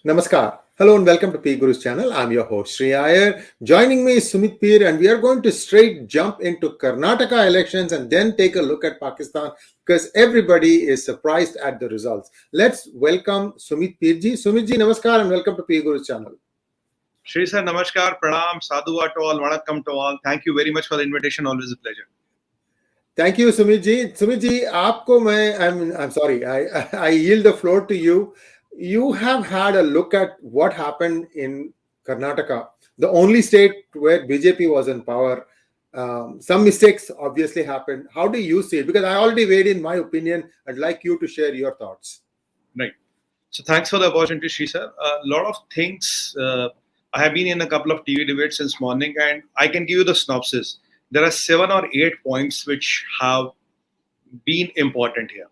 Namaskar. Hello and welcome to PGurus channel. I'm your host Sree Iyer. Joining me is Sumit Peer and we are going to straight jump into Karnataka elections and then take a look at Pakistan because everybody is surprised at the results. Let's welcome Sumit Peer ji. Sumit ji, namaskar and welcome to PGurus channel. Sree sir, namaskar, pranam, sadhuva to all, vanakkam to all. Thank you very much for the invitation. Always a pleasure. Thank you, Sumit ji. Sumit ji, I'm sorry. I yield the floor to you. You have had a look at what happened in Karnataka, the only state where BJP was in power. Some mistakes obviously happened. How do you see it? Because I already weighed in my opinion. I'd like you to share your thoughts. Right. So thanks for the opportunity, Sree sir. A lot of things. I have been in a couple of TV debates since morning, and I can give you the synopsis. There are 7 or 8 points which have been important here.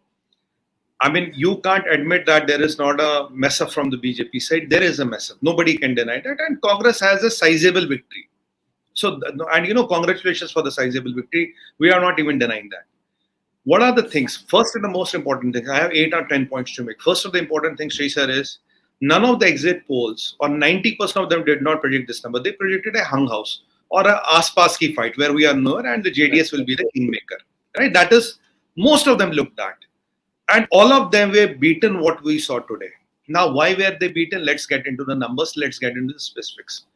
I mean, you can't admit that there is not a mess up from the BJP side. There is a mess up. Nobody can deny that. And Congress has a sizable victory. So, and congratulations for the sizable victory. We are not even denying that. What are the things? First and the most important thing, I have 8 or 10 points to make. First of the important thing, Sree sir, is none of the exit polls or 90% of them did not predict this number. They predicted a hung house or a aas-paas ki fight where we are nowhere and the JDS will be the kingmaker. Right? That is, most of them looked at. And all of them were beaten what we saw today. Now, why were they beaten? Let's get into the numbers. Let's get into the specifics.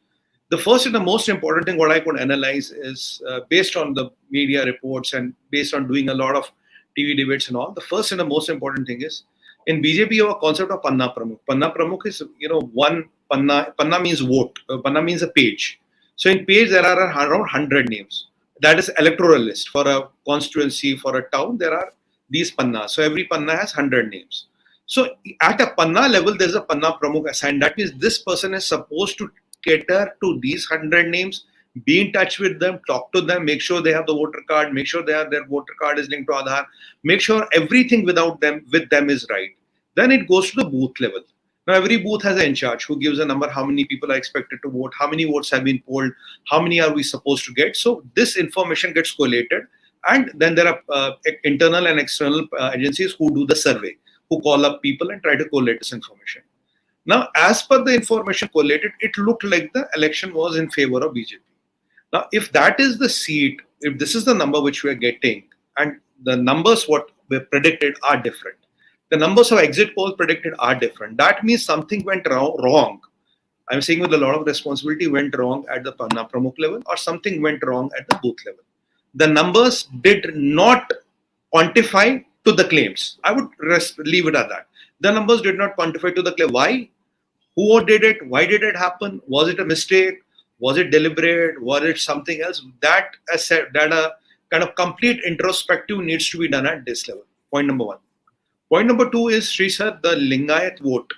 The first and the most important thing what I could analyze is based on the media reports and based on doing a lot of TV debates and all. The first and the most important thing is in BJP, you have a concept of Panna Pramukh. Panna Pramukh is, one Panna. Panna means vote. Panna means a page. So in page, there are around 100 names. That is electoral list. For a constituency, for a town, there are these panna. So every panna has 100 names. So at a panna level, there's a panna pramukh assigned. That means this person is supposed to cater to these 100 names, be in touch with them, talk to them, make sure they have the voter card, make sure their voter card is linked to Aadhaar, make sure everything with them is right. Then it goes to the booth level. Now every booth has an in charge who gives a number, how many people are expected to vote, how many votes have been polled, how many are we supposed to get. So this information gets collated. And then there are internal and external agencies who do the survey, who call up people and try to collate this information. Now, as per the information collated, it looked like the election was in favor of BJP. Now, if that is the seat, if this is the number which we are getting, and the numbers what were predicted are different, the numbers of exit polls predicted are different, that means something went wrong. I'm saying with a lot of responsibility, went wrong at the Panna Pramukh level or something went wrong at the booth level. The numbers did not quantify to the claims. I would leave it at that. The numbers did not quantify to the claim. Why? Who did it? Why did it happen? Was it a mistake? Was it deliberate? Was it something else? That a kind of complete introspective needs to be done at this level. Point number 1. Point number 2 is, Sree sir, the Lingayat vote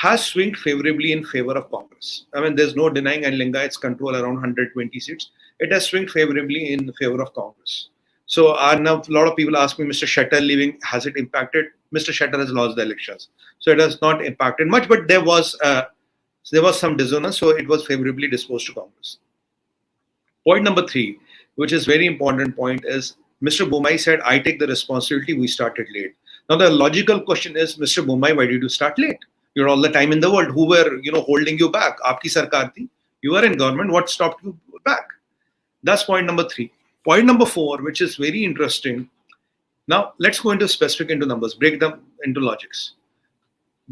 has swung favorably in favor of Congress. I mean, there's no denying, and Lingayats control around 120 seats. It has swung favorably in favor of Congress. So now a lot of people ask me, Mr. Shettar leaving, has it impacted? Mr. Shettar has lost the elections. So it has not impacted much, but there was some dissonance, so it was favorably disposed to Congress. Point number 3, which is very important point, is Mr. Bommai said, I take the responsibility, we started late. Now the logical question is, Mr. Bommai, why did you start late? You're all the time in the world. Who were, holding you back? Aapki sarkar thi. You were in government. What stopped you back? That's point number 3. Point number 4, which is very interesting. Now, let's go into specific into numbers, break them into logics.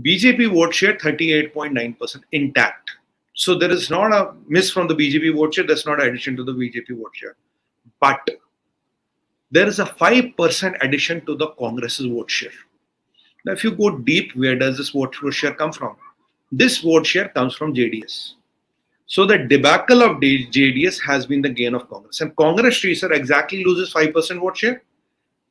BJP vote share 38.9% intact. So there is not a miss from the BJP vote share. There's not an addition to the BJP vote share. But there is a 5% addition to the Congress's vote share. Now, if you go deep, where does this vote share come from? This vote share comes from JDS. So the debacle of JDS has been the gain of Congress. And Congress, Sree sir, exactly loses 5% vote share.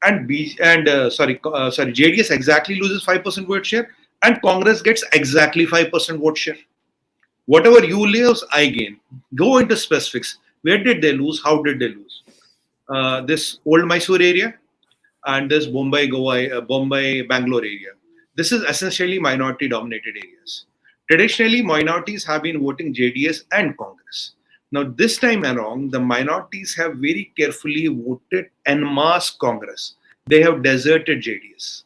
And JDS exactly loses 5% vote share. And Congress gets exactly 5% vote share. Whatever you lose, I gain. Go into specifics. Where did they lose? How did they lose? This old Mysore area and this Bombay, Bangalore area. This is essentially minority-dominated areas. Traditionally, minorities have been voting JDS and Congress. Now, this time around, the minorities have very carefully voted en masse Congress. They have deserted JDS.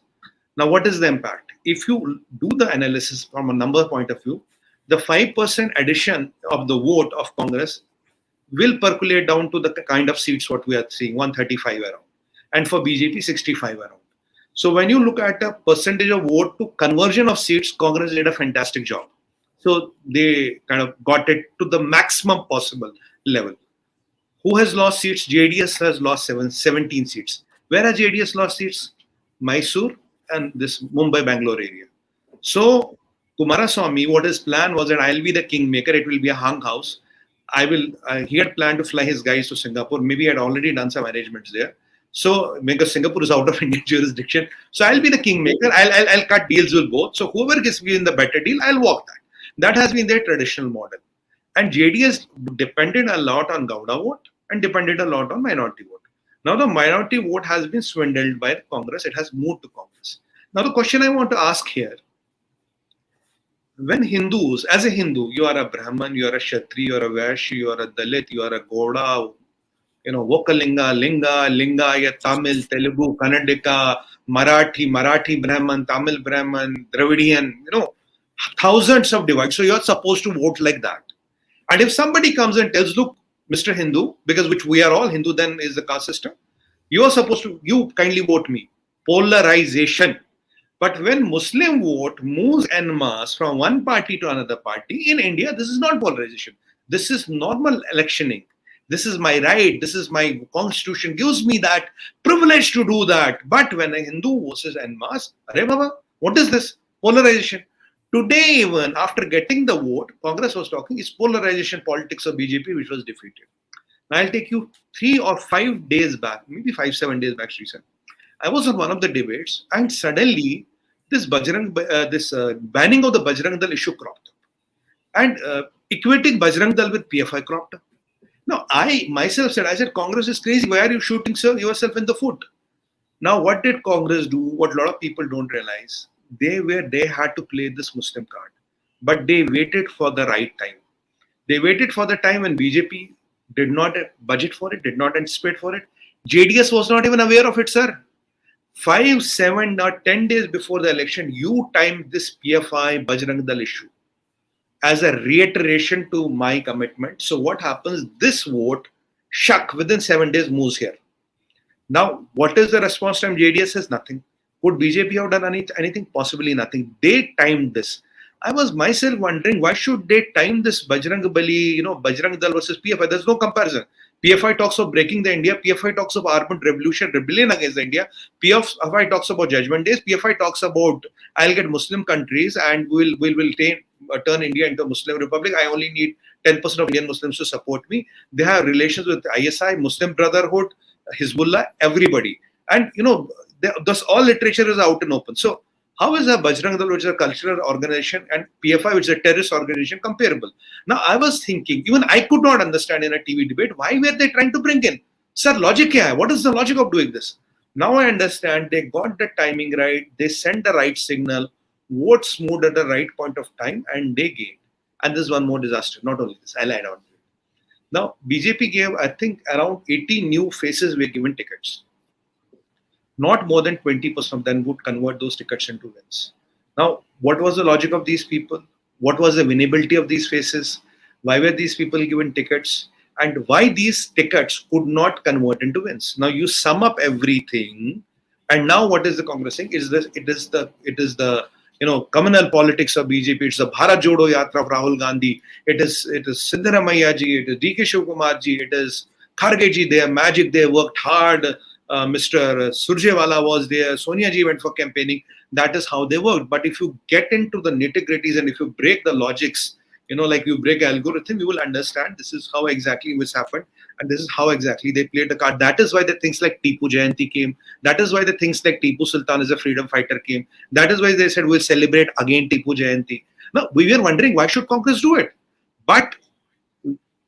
Now, what is the impact? if you do the analysis from a number point of view, the 5% addition of the vote of Congress will percolate down to the kind of seats what we are seeing, 135 around. And for BJP, 65 around. So when you look at a percentage of vote to conversion of seats, Congress did a fantastic job. So they kind of got it to the maximum possible level. Who has lost seats? JDS has lost 17 seats. Where has JDS lost seats? Mysore and this Mumbai-Bangalore area. So Kumaraswamy, what his plan was that I'll be the kingmaker. It will be a hung house. He had planned to fly his guys to Singapore. Maybe he had already done some arrangements there. So because Singapore is out of Indian jurisdiction, so I'll be the kingmaker. I'll cut deals with both. So whoever gives me in the better deal, I'll walk that. That has been their traditional model. And JDS depended a lot on Gowda vote and depended a lot on minority vote. Now the minority vote has been swindled by Congress. It has moved to Congress. Now the question I want to ask here, when Hindus, as a Hindu, you are a Brahman, you are a Kshatriya, you are a Vaishya, you are a Dalit, you are a Gowda, Vokalinga, Linga, Tamil, Telugu, Kannadika, Marathi Brahman, Tamil Brahman, Dravidian, thousands of divides. So you're supposed to vote like that. And if somebody comes and tells, look, Mr. Hindu, because which we are all Hindu, then is the caste system, you are supposed to, you kindly vote me. Polarization. But when Muslim vote moves en masse from one party to another party, in India, this is not polarization. This is normal electioning. This is my right. This is my constitution gives me that privilege to do that. But when a Hindu votes en masse, Arey Baba, what is this? Polarization. Today, even after getting the vote, Congress was talking, is polarization politics of BJP, which was defeated. Now, I'll take you 3 or 5 days back, maybe 5-7 days back, Sree sir. I was on one of the debates, and suddenly this banning of the Bajrang Dal issue cropped up, and equating Bajrang Dal with PFI cropped up. Now, I myself said, Congress is crazy. Why are you shooting yourself in the foot? Now, what did Congress do? What a lot of people don't realize, they had to play this Muslim card, but they waited for the right time. They waited for the time when BJP did not budget for it, did not anticipate for it. JDS was not even aware of it, sir. 5, 7 or 10 days before the election, you timed this PFI Bajrang Dal issue as a reiteration to my commitment. So what happens? This vote, within 7 days moves here. Now, what is the response time? JDS says nothing. Could BJP have done anything? Possibly nothing. They timed this. I was myself wondering, why should they time this Bajrang Dal versus PFI? There's no comparison. PFI talks of breaking the India. PFI talks of armed rebellion against the India. PFI talks about judgment days. PFI talks about, I'll get Muslim countries and we'll turn India into a Muslim Republic. I only need 10% of Indian Muslims to support me. They have relations with ISI, Muslim Brotherhood, Hezbollah, everybody. And, thus all literature is out and open. So how is a Bajrang Dal, which is a cultural organization, and PFI, which is a terrorist organization, comparable? Now, I was thinking, even I could not understand in a TV debate, why were they trying to bring in? Sir, logic kya hai? What is the logic of doing this? Now I understand they got the timing right, they sent the right signal, votes moved at the right point of time, and they gained. And this is one more disaster. Not only this, I'll add on to it. Now, BJP gave, I think, around 80 new faces were given tickets. Not more than 20% of them would convert those tickets into wins. Now, what was the logic of these people? What was the winnability of these faces? Why were these people given tickets? And why these tickets could not convert into wins? Now, you sum up everything, and now what is the Congress saying? It is the communal politics of BJP. It's the Bharat Jodo Yatra of Rahul Gandhi. It is Siddaramaiah ji. It is D.K. Shivkumar ji. It is Kharge ji. They are magic. They worked hard. Mr. Surjewala was there, Sonia ji went for campaigning. That is how they worked. But if you get into the nitty-gritties and if you break the logics, like you break algorithm, you will understand this is how exactly this happened and this is how exactly they played the card. That is why the things like Tipu Jayanti came. That is why the things like Tipu Sultan is a freedom fighter came. That is why they said we'll celebrate again Tipu Jayanti. Now, we were wondering why should Congress do it? But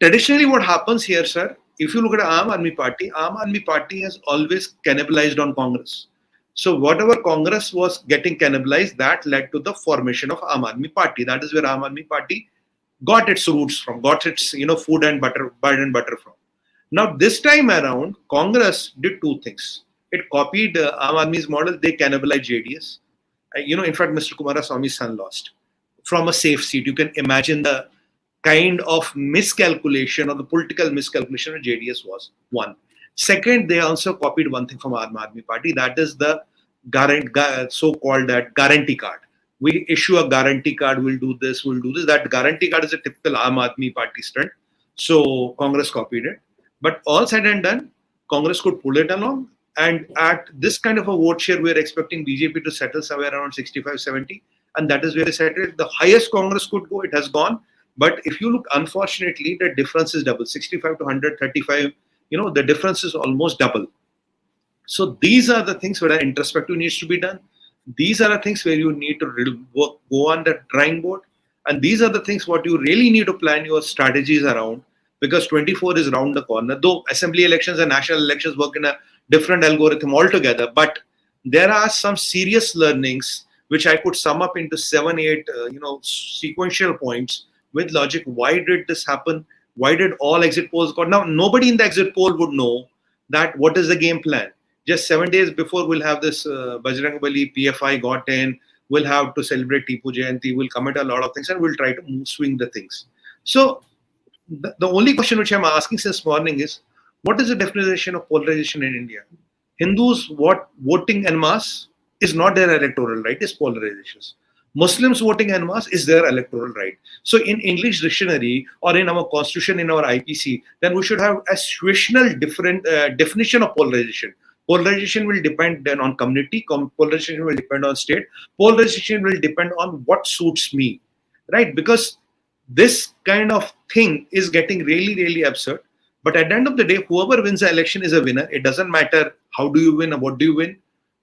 traditionally what happens here, sir, if you look at Aam Aadmi Party has always cannibalized on Congress. So whatever Congress was getting cannibalized, that led to the formation of Aam Aadmi Party. That is where Aam Aadmi Party got its roots from, got its food and butter, bread and butter from. Now this time around, Congress did two things. It copied Aam Aadmi's model. They cannibalized JDS, In fact, Mr. Kumaraswamy's son lost from a safe seat. You can imagine the kind of miscalculation or the political miscalculation of JDS was. One. Second, they also copied one thing from Aam Aadmi Party, that is the so-called that guarantee card. We issue a guarantee card, we'll do this, we'll do this. That guarantee card is a typical Aam Aadmi Party stunt. So Congress copied it. But all said and done, Congress could pull it along. And at this kind of a vote share, we're expecting BJP to settle somewhere around 65, 70. And that is where they settled. The highest Congress could go, it has gone. But if you look, unfortunately, the difference is double. 65 to 135, the difference is almost double. So these are the things where an introspective needs to be done. These are the things where you need to go on the drawing board. And these are the things what you really need to plan your strategies around, because 24 is around the corner. Though assembly elections and national elections work in a different algorithm altogether. But there are some serious learnings which I could sum up into 7, 8, sequential points with logic. Why did this happen? Why did all exit polls go? Now, nobody in the exit poll would know that what is the game plan. Just 7 days before, we'll have this Bajrangbali PFI got in. We'll have to celebrate Tipu Jayanti. We'll commit a lot of things and we'll try to swing the things. So the only question which I'm asking since morning is, what is the definition of polarization in India? Hindus voting en masse is not their electoral right, it's polarizations. Muslims voting en masse is their electoral right. So in English dictionary or in our constitution, in our IPC, then we should have a situational different definition of polarization. Polarization will depend then on community, polarization will depend on state, polarization will depend on what suits me, right? Because this kind of thing is getting really, really absurd. But at the end of the day, whoever wins the election is a winner. It doesn't matter how do you win or what do you win.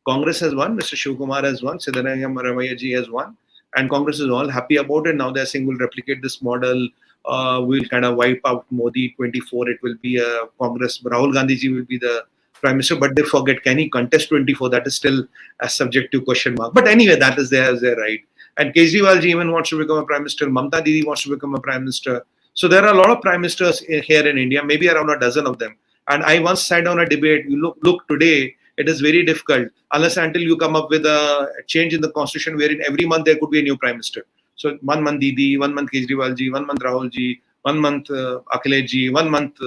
Congress has won, Mr. Shivkumar has won, Siddaramaiah ji has won, and Congress is all happy about it. Now they're saying we'll replicate this model. We'll kind of wipe out Modi 24. It will be a Congress. Rahul Gandhi ji will be the Prime Minister, but they forget, can he contest 24? That is still a subjective question mark. But anyway, that is their right. And Kejriwal ji even wants to become a Prime Minister. Mamta Didi wants to become a Prime Minister. So there are a lot of Prime Ministers here in India, maybe around a dozen of them. And I once sat on a debate. You look today, it is very difficult unless until you come up with a change in the constitution wherein every month there could be a new Prime Minister. So 1 month Didi, 1 month Kejriwal ji, 1 month Rahul ji, 1 month Akhilesh ji, 1 month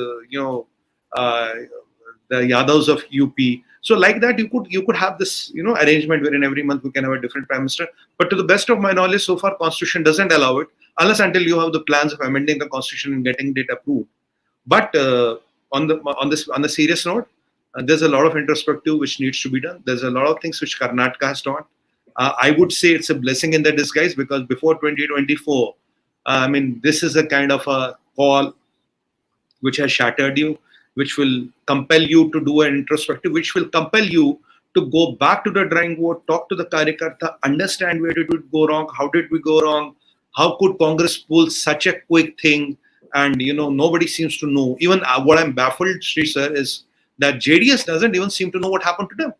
the Yadavs of UP. So like that, you could have this arrangement wherein every month we can have a different Prime Minister. But to the best of my knowledge, so far Constitution doesn't allow it unless until you have the plans of amending the Constitution and getting it approved. But on the serious note, there's a lot of introspective which needs to be done. There's a lot of things which Karnataka has done. I would say it's a blessing in the disguise, because before 2024, this is a kind of a call which has shattered you, which will compel you to do an introspective, which will compel you to go back to the drawing board, talk to the Karyakarta, understand where did we go wrong, how did we go wrong, how could Congress pull such a quick thing, and nobody seems to know. Even what I'm baffled, Sree sir, is that JDS doesn't even seem to know what happened to them.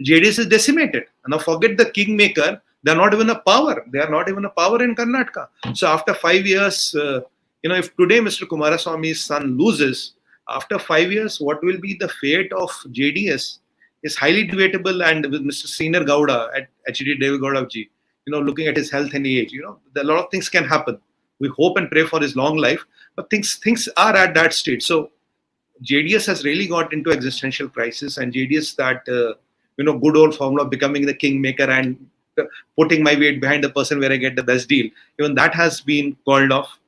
JDS is decimated. And now forget the kingmaker, they're not even a power. They are not even a power in Karnataka. So after 5 years, if today Mr. Kumaraswamy's son loses, after 5 years, what will be the fate of JDS is highly debatable. And with Mr. Senior Gowda at HD Devegowda ji, looking at his health and age, a lot of things can happen. We hope and pray for his long life, but things are at that stage. So JDS has really got into existential crisis, and JDS that good old formula of becoming the kingmaker and putting my weight behind the person where I get the best deal, even that has been called off.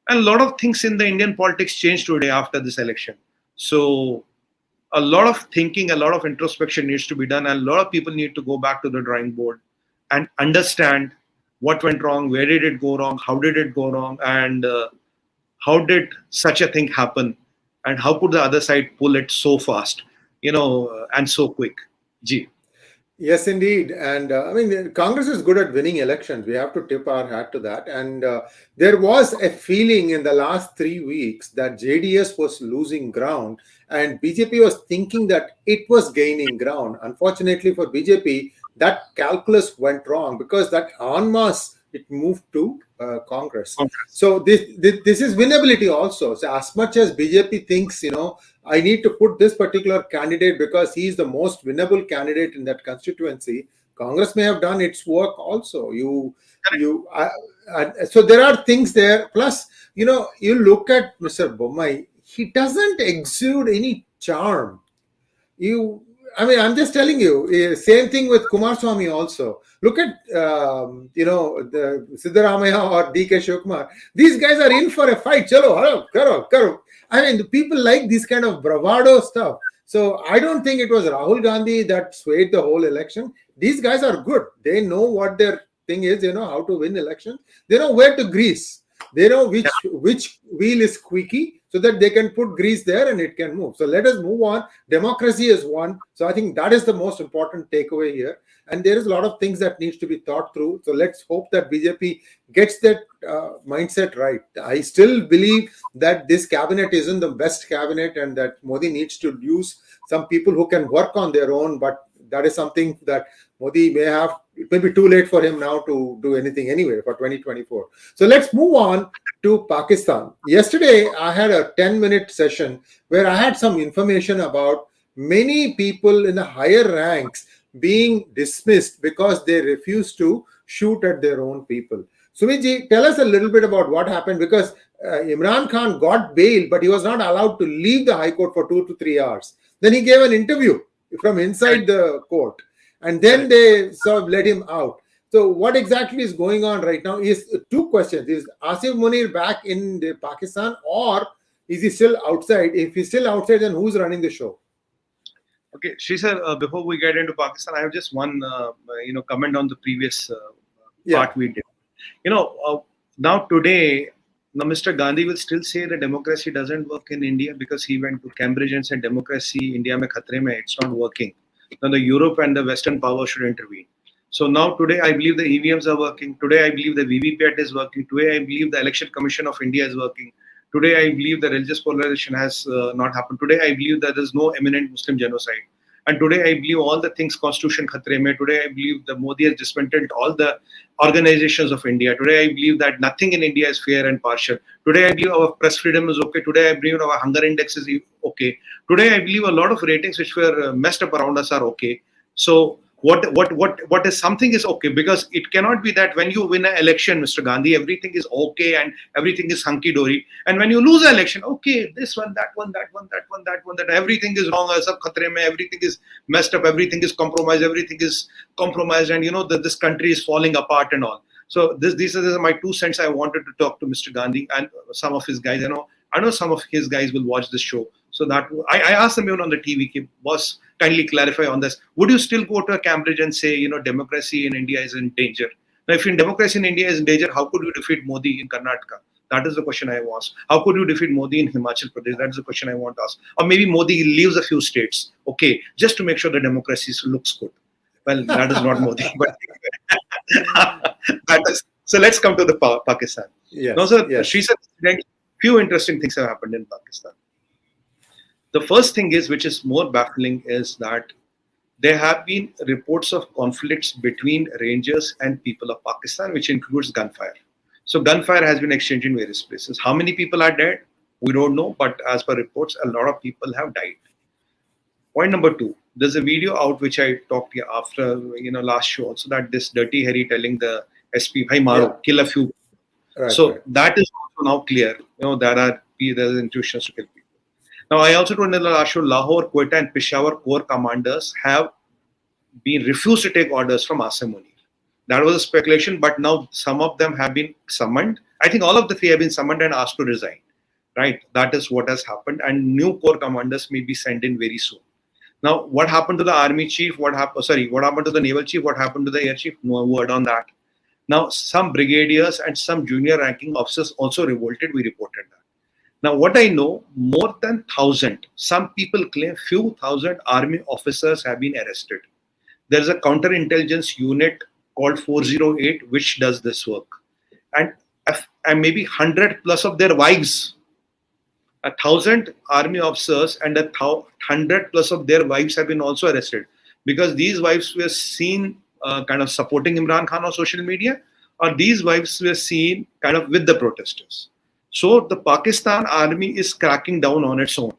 And a lot of things in the Indian politics changed today after this election. So a lot of thinking, a lot of introspection needs to be done, and a lot of people need to go back to the drawing board and understand what went wrong, where did it go wrong, how did it go wrong, and how did such a thing happen, and how could the other side pull it so fast, and so quick. Ji. Yes, indeed. And Congress is good at winning elections. We have to tip our hat to that. And there was a feeling in the last 3 weeks that JDS was losing ground and BJP was thinking that it was gaining ground. Unfortunately for BJP, that calculus went wrong, because that en masse, it moved to Congress. So this is winnability also. So as much as BJP thinks, I need to put this particular candidate because he is the most winnable candidate in that constituency, Congress may have done its work also. So there are things there. Plus, you look at Mr. Bommai, he doesn't exude any charm. I'm just telling you, same thing with Kumaraswamy also. Look at, the Siddaramaiah or D.K. Shivakumar. These guys are in for a fight. Chalo, hello, karo. The people like this kind of bravado stuff. So I don't think it was Rahul Gandhi that swayed the whole election. These guys are good. They know what their thing is. They know how to win elections. They know where to grease. They know which wheel is squeaky, so that they can put grease there and it can move. So let us move on. Democracy is one. So I think that is the most important takeaway here. And there is a lot of things that needs to be thought through. So let's hope that BJP gets that mindset right. I still believe that this cabinet isn't the best cabinet and that Modi needs to use some people who can work on their own. But that is something that Modi may have. It may be too late for him now to do anything anyway for 2024. So let's move on to Pakistan. Yesterday, I had a 10-minute session where I had some information about many people in the higher ranks being dismissed because they refused to shoot at their own people. Sumitji, tell us a little bit about what happened, because Imran Khan got bail, but he was not allowed to leave the High Court for 2 to 3 hours. Then he gave an interview from inside the court, and then they sort of let him out. So what exactly is going on right now is two questions. Is Asif Munir back in Pakistan, or is he still outside? If he's still outside, then who's running the show? Okay, Sree sir, before we get into Pakistan, I have just one comment on the previous part we did. Now today, Mr. Gandhi will still say that democracy doesn't work in India because he went to Cambridge and said democracy India mein khatre mein, it's not working. Now the Europe and the Western power should intervene. So now today I believe the EVMs are working. Today I believe the VVPAT is working. Today I believe the Election Commission of India is working. Today I believe the religious polarization has not happened. Today I believe that there is no imminent Muslim genocide. And today I believe all the things Constitution khatre mein. Today I believe the Modi has dismantled all the organizations of India. Today I believe that nothing in India is fair and partial. Today I believe our press freedom is okay. Today I believe our hunger index is okay. Today I believe a lot of ratings which were messed up around us are okay. So what is something is okay, because it cannot be that when you win an election, Mr. Gandhi, everything is okay and everything is hunky dory, and when you lose an election, okay, this one, that one, that everything is wrong, everything is messed up, everything is compromised, and this country is falling apart and all. So these are my 2 cents. I wanted to talk to Mr. Gandhi and some of his guys. I know some of his guys will watch this show. So that I asked them even on the TV, boss, kindly clarify on this. Would you still go to Cambridge and say, democracy in India is in danger? Now, if democracy in India is in danger, how could you defeat Modi in Karnataka? That is the question I want. How could you defeat Modi in Himachal Pradesh? That is the question I want to ask. Or maybe Modi leaves a few states, okay, just to make sure the democracy looks good. Well, that is not Modi. But so let's come to the Pakistan. Yes, now, sir, yes. Sree said, few interesting things have happened in Pakistan. The first thing is, which is more baffling, is that there have been reports of conflicts between rangers and people of Pakistan, which includes gunfire. So gunfire has been exchanged in various places. How many people are dead? We don't know, but as per reports, a lot of people have died. Point number 2, there's a video out which I talked after last show also, that this Dirty Harry telling the SP, "Bhai maro, kill a few." Right, so right. That is also now clear. There's intuitions to kill people. Now, I also told in the last show, Lahore, Quetta and Peshawar Corps commanders have been refused to take orders from Asim Munir. That was a speculation, but now some of them have been summoned. I think all of the 3 have been summoned and asked to resign. Right? That is what has happened, and new corps commanders may be sent in very soon. Now, what happened to the army chief? What happened to the naval chief? What happened to the air chief? No word on that. Now, some brigadiers and some junior ranking officers also revolted. We reported that. Now, what I know, more than 1,000, some people claim few thousand army officers have been arrested. There is a counterintelligence unit called 408 which does this work. And maybe 100 plus of their wives, 1,000 army officers and 100 plus of their wives have been also arrested, because these wives were seen kind of supporting Imran Khan on social media, or these wives were seen kind of with the protesters. So the Pakistan army is cracking down on its own.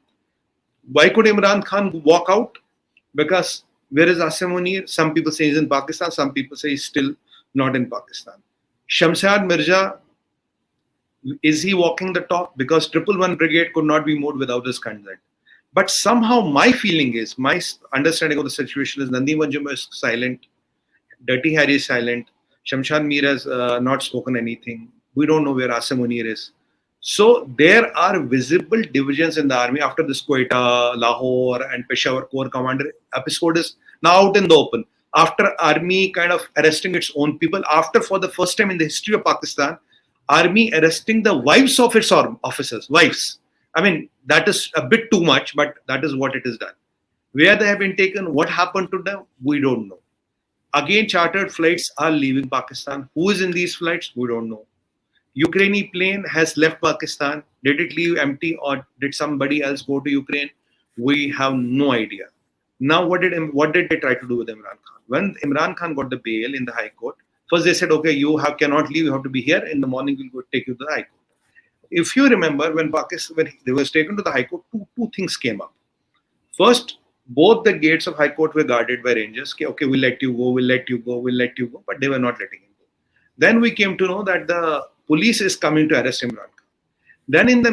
Why could Imran Khan walk out? Because Where is Asim Munir? Some people say he's in Pakistan. Some people say he's still not in Pakistan. Shamshad Mirza, is he walking the talk? Because 111 Brigade could not be moved without his consent. But somehow my feeling is, my understanding of the situation is Nandi Manjuma is silent, Dirty Harry is silent, Shamshad Mir has not spoken anything. We don't know where Asim Munir is. So there are visible divisions in the army after this Quetta, Lahore and Peshawar Corps Commander episode is now out in the open. After army kind of arresting its own people, after for the first time in the history of Pakistan, army arresting the wives of its officers, wives. I mean, that is a bit too much, but that is what it is done. Where they have been taken, what happened to them, we don't know. Again, chartered flights are leaving Pakistan. Who is in these flights? We don't know. Ukrainian plane has left Pakistan. Did it leave empty or did somebody else go to Ukraine? We have no idea. Now, what did they try to do with Imran Khan? When Imran Khan got the bail in the High Court, first they said, okay, you cannot leave. You have to be here. In the morning, we'll go take you to the High Court. If you remember, when they was taken to the High Court, two things came up. First, both the gates of High Court were guarded by rangers. Okay, we'll let you go, we'll let you go, we'll let you go. But they were not letting him go. Then we came to know that the police is coming to arrest Imran Khan. Then in the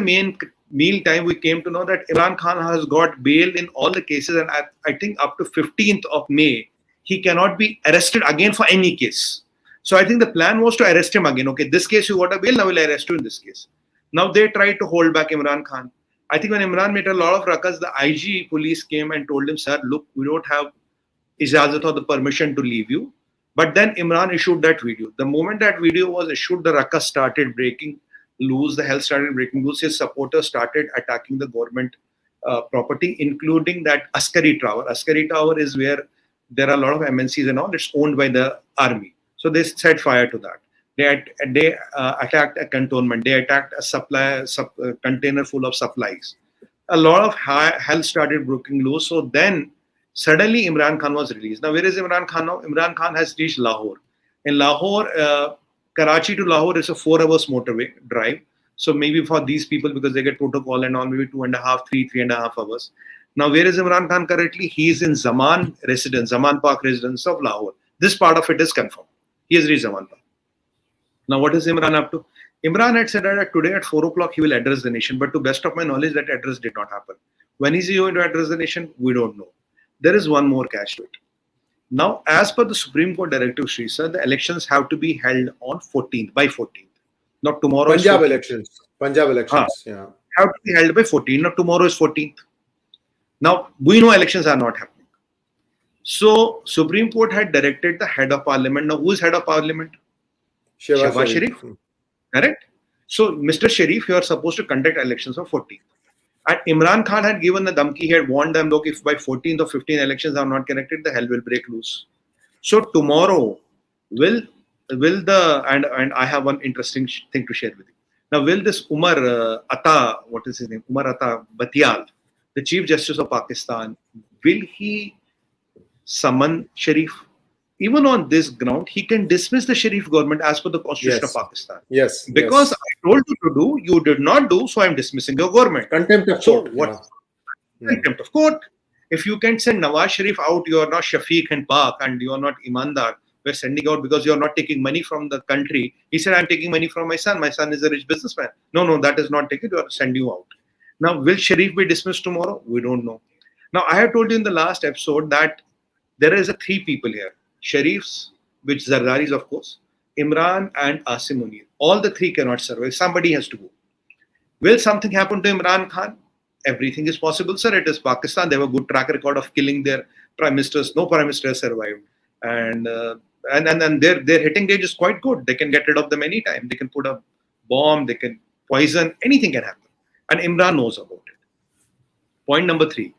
meantime, we came to know that Imran Khan has got bail in all the cases. And I think up to 15th of May, he cannot be arrested again for any case. So I think the plan was to arrest him again. Okay, this case you got a bail, now we'll arrest you in this case. Now they tried to hold back Imran Khan. I think when Imran made a lot of ruckus, the IG police came and told him, sir, look, we don't have ijazat or the permission to leave you. But then Imran issued that video. The moment that video was issued, the ruckus started breaking loose, the hell started breaking loose. His supporters started attacking the government property, including that Askari Tower. Askari Tower is where there are a lot of MNCs and all. It's owned by the army. So they set fire to that. They attacked a cantonment. They attacked a container full of supplies. A lot of hell started breaking loose. So then suddenly Imran Khan was released. Now, where is Imran Khan now? Imran Khan has reached Lahore. In Lahore, Karachi to Lahore is a 4 hours motorway drive. So maybe for these people, because they get protocol and all, maybe 3.5 hours. Now, where is Imran Khan currently? He is in Zaman Park residence of Lahore. This part of it is confirmed. He has reached Zaman Park. Now, what is Imran up to? Imran had said that today at 4 o'clock he will address the nation, but to best of my knowledge, that address did not happen. When is he going to address the nation? We don't know. There is one more catch to it. Now, as per the Supreme Court directive, Sree sir, the elections have to be held on 14th, by 14th. Not tomorrow. Punjab elections. Yeah. Have to be held by 14th. Not tomorrow is 14th. Now, we know elections are not happening. So, Supreme Court had directed the head of parliament. Now, who is head of parliament? Shehbaz Sharif. Correct? So, Mr. Sharif, you are supposed to conduct elections on 14th. And Imran Khan had given the dhamki, he had warned them, look, if by 14th or 15th elections are not conducted, the hell will break loose. So, tomorrow, will the, and I have one interesting thing to share with you. Now, will this Umar what is his name? Umar Atta Batiyal, the Chief Justice of Pakistan, will he summon Sharif? Even on this ground, he can dismiss the Sharif government as per the Constitution of Pakistan. Yes. Because I told you to do, you did not do, so I am dismissing your government. Contempt of court. What? Yeah. Contempt of court. If you can send Nawaz Sharif out, you are not Shafiq and Pak and you are not Imandar. We're sending out because you are not taking money from the country. He said, I'm taking money from my son. My son is a rich businessman. No, that is not taken. You are sending you out. Now, will Sharif be dismissed tomorrow? We don't know. Now, I have told you in the last episode that there is 3 people here. Sharifs, which Zardaris, of course, Imran and Asim Munir. All the 3 cannot survive. Somebody has to go. Will something happen to Imran Khan? Everything is possible, sir. It is Pakistan. They have a good track record of killing their prime ministers. No prime minister has survived. And their hitting range is quite good. They can get rid of them anytime. They can put a bomb. They can poison. Anything can happen. And Imran knows about it. Point number 3.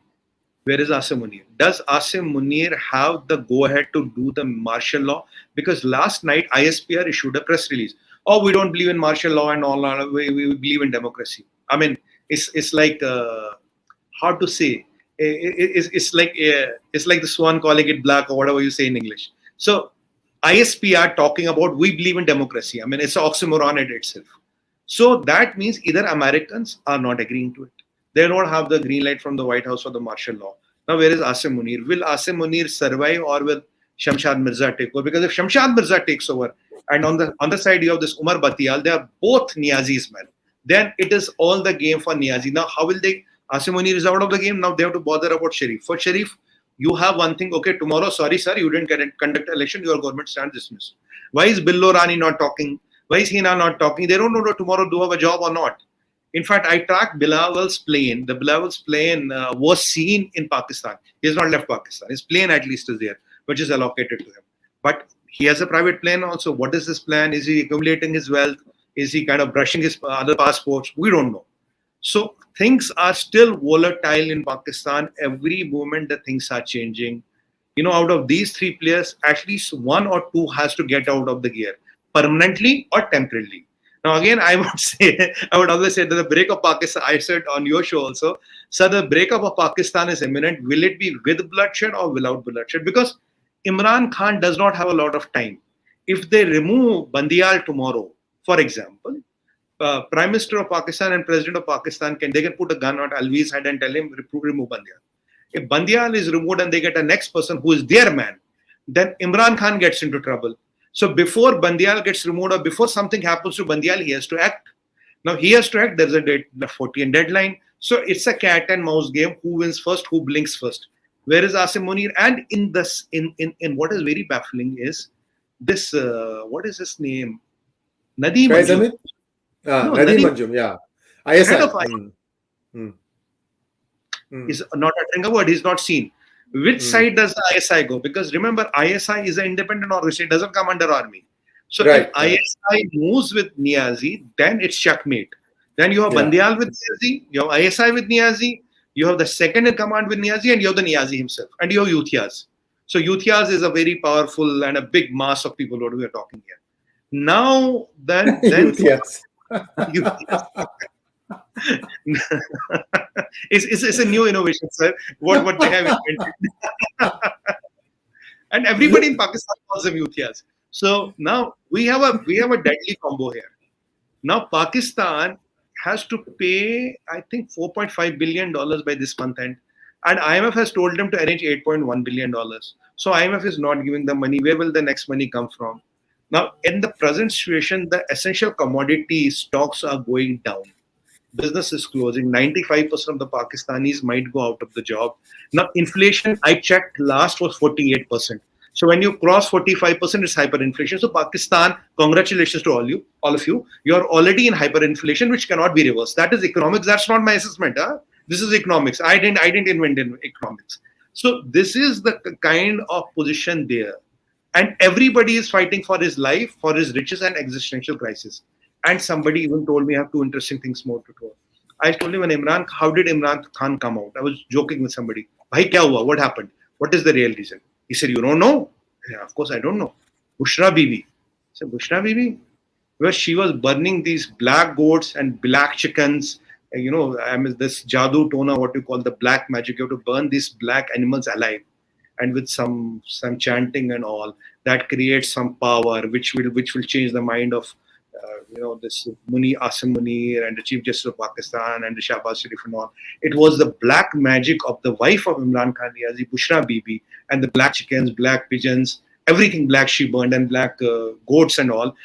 Where is Asim Munir? Does Asim Munir have the go-ahead to do the martial law? Because last night, ISPR issued a press release. Oh, we don't believe in martial law and all. We believe in democracy. I mean, it's like, how to say? It's like the swan calling it black or whatever you say in English. So, ISPR talking about we believe in democracy. I mean, it's an oxymoron in itself. So, that means either Americans are not agreeing to it. They don't have the green light from the White House for the martial law. Now, where is Asim Munir? Will Asim Munir survive, or will Shamshad Mirza take over? Because if Shamshad Mirza takes over, and on the other side you have this Umar Batiyal, they are both Niazi's men, then it is all the game for Niazi. Now, how will they? Asim Munir is out of the game. Now they have to bother about Sharif. For Sharif, you have one thing. Okay, tomorrow, sorry sir, you didn't conduct election. Your government stands dismissed. Why is Billo Rani not talking? Why is Hina not talking? They don't know tomorrow do have a job or not. In fact, I tracked Bilawal's plane. The Bilawal's plane was seen in Pakistan. He has not left Pakistan. His plane at least is there, which is allocated to him. But he has a private plane also. What is his plan? Is he accumulating his wealth? Is he kind of brushing his other passports? We don't know. So things are still volatile in Pakistan. Every moment the things are changing. Out of these three players, at least one or two has to get out of the gear permanently or temporarily. Now, again, I would always say that the breakup of Pakistan, I said on your show also, sir, the breakup of Pakistan is imminent. Will it be with bloodshed or without bloodshed? Because Imran Khan does not have a lot of time. If they remove Bandiyal tomorrow, for example, Prime Minister of Pakistan and President of Pakistan they can put a gun on Alvi's head and tell him, remove Bandiyal. If Bandiyal is removed and they get a next person who is their man, then Imran Khan gets into trouble. So before Bandiyal gets removed or before something happens to Bandiyal, he has to act. Now he has to act. There's a 14 deadline. So it's a cat and mouse game. Who wins first? Who blinks first? Where is Asim Munir? And in what is very baffling is this. What is his name? Nadeem Anjum. No, Nadeem Anjum. Yeah. ISI. He's not uttering a word. He's not seen. Which side does the ISI go? Because remember, ISI is an independent organization. It doesn't come under army. So if ISI moves with Niazi, then it's checkmate. Then you have Bandiyal with Niazi, you have ISI with Niazi, you have the second in command with Niazi, and you have the Niazi himself. And you have Youth-Yaz. So Youth-Yaz is a very powerful and a big mass of people what we are talking here. Now, then Youth-Yaz. It's a new innovation, sir. What they have invented. And everybody in Pakistan calls them Youth-Yaz. So now we have a deadly combo here. Now Pakistan has to pay, I think, $4.5 billion by this month end. And IMF has told them to arrange $8.1 billion. So IMF is not giving them money. Where will the next money come from? Now, in the present situation, the essential commodity stocks are going down. Business is closing. 95% of the Pakistanis might go out of the job. Now, inflation, I checked last, was 48%. So when you cross 45%, it's hyperinflation. So Pakistan, congratulations to all of you. You are already in hyperinflation, which cannot be reversed. That is economics. That's not my assessment. This is economics. I didn't invent economics. So this is the kind of position there. And everybody is fighting for his life, for his riches and existential crisis. And somebody even told me I have two interesting things more to tell. I told him, how did Imran Khan come out? I was joking with somebody. Bhai, kya hua? What happened? What is the real reason? He said, you don't know? Yeah, of course I don't know. Bushra Bibi. I said, Bushra Bibi? Where she was burning these black goats and black chickens. I mean, this jadoo tona, what you call the black magic. You have to burn these black animals alive. And with some chanting and all, that creates some power, which will change the mind of this Asim Munir and the Chief Justice of Pakistan and the Shahbaz Sharif and all. It was the black magic of the wife of Imran Khan, Niazi, Bushra Bibi, and the black chickens, black pigeons, everything black she burned, and black goats and all.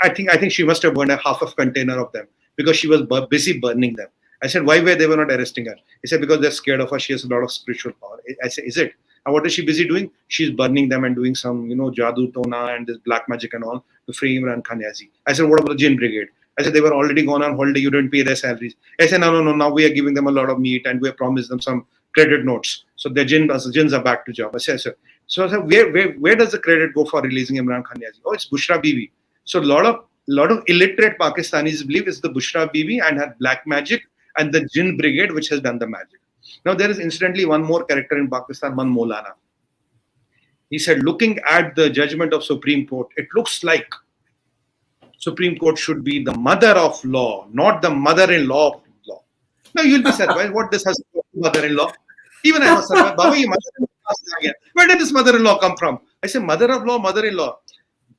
I think she must have burned a half of container of them because she was busy burning them. I said, why were they not arresting her? He said, because they're scared of her. She has a lot of spiritual power. I said, is it? And what is she busy doing? She's burning them and doing some, jadoo tona and this black magic and all to free Imran Khan Niazi. I said, what about the Jinn Brigade? I said, they were already gone on holiday. You didn't pay their salaries. I said, no. Now we are giving them a lot of meat and we have promised them some credit notes. So the Jinns are back to job. I said, sir. So I said, where does the credit go for releasing Imran Khan Niazi? Oh, it's Bushra Bibi. So a lot of illiterate Pakistanis believe it's the Bushra Bibi and her black magic and the Jinn Brigade which has done the magic. Now, there is incidentally one more character in Pakistan, one Maulana. He said, looking at the judgment of Supreme Court, it looks like Supreme Court should be the mother of law, not the mother-in-law of law. Now, you'll be surprised what this has to do with mother-in-law. Even I was surprised. Baba, where did this mother-in-law come from? I said, mother-of-law, mother-in-law.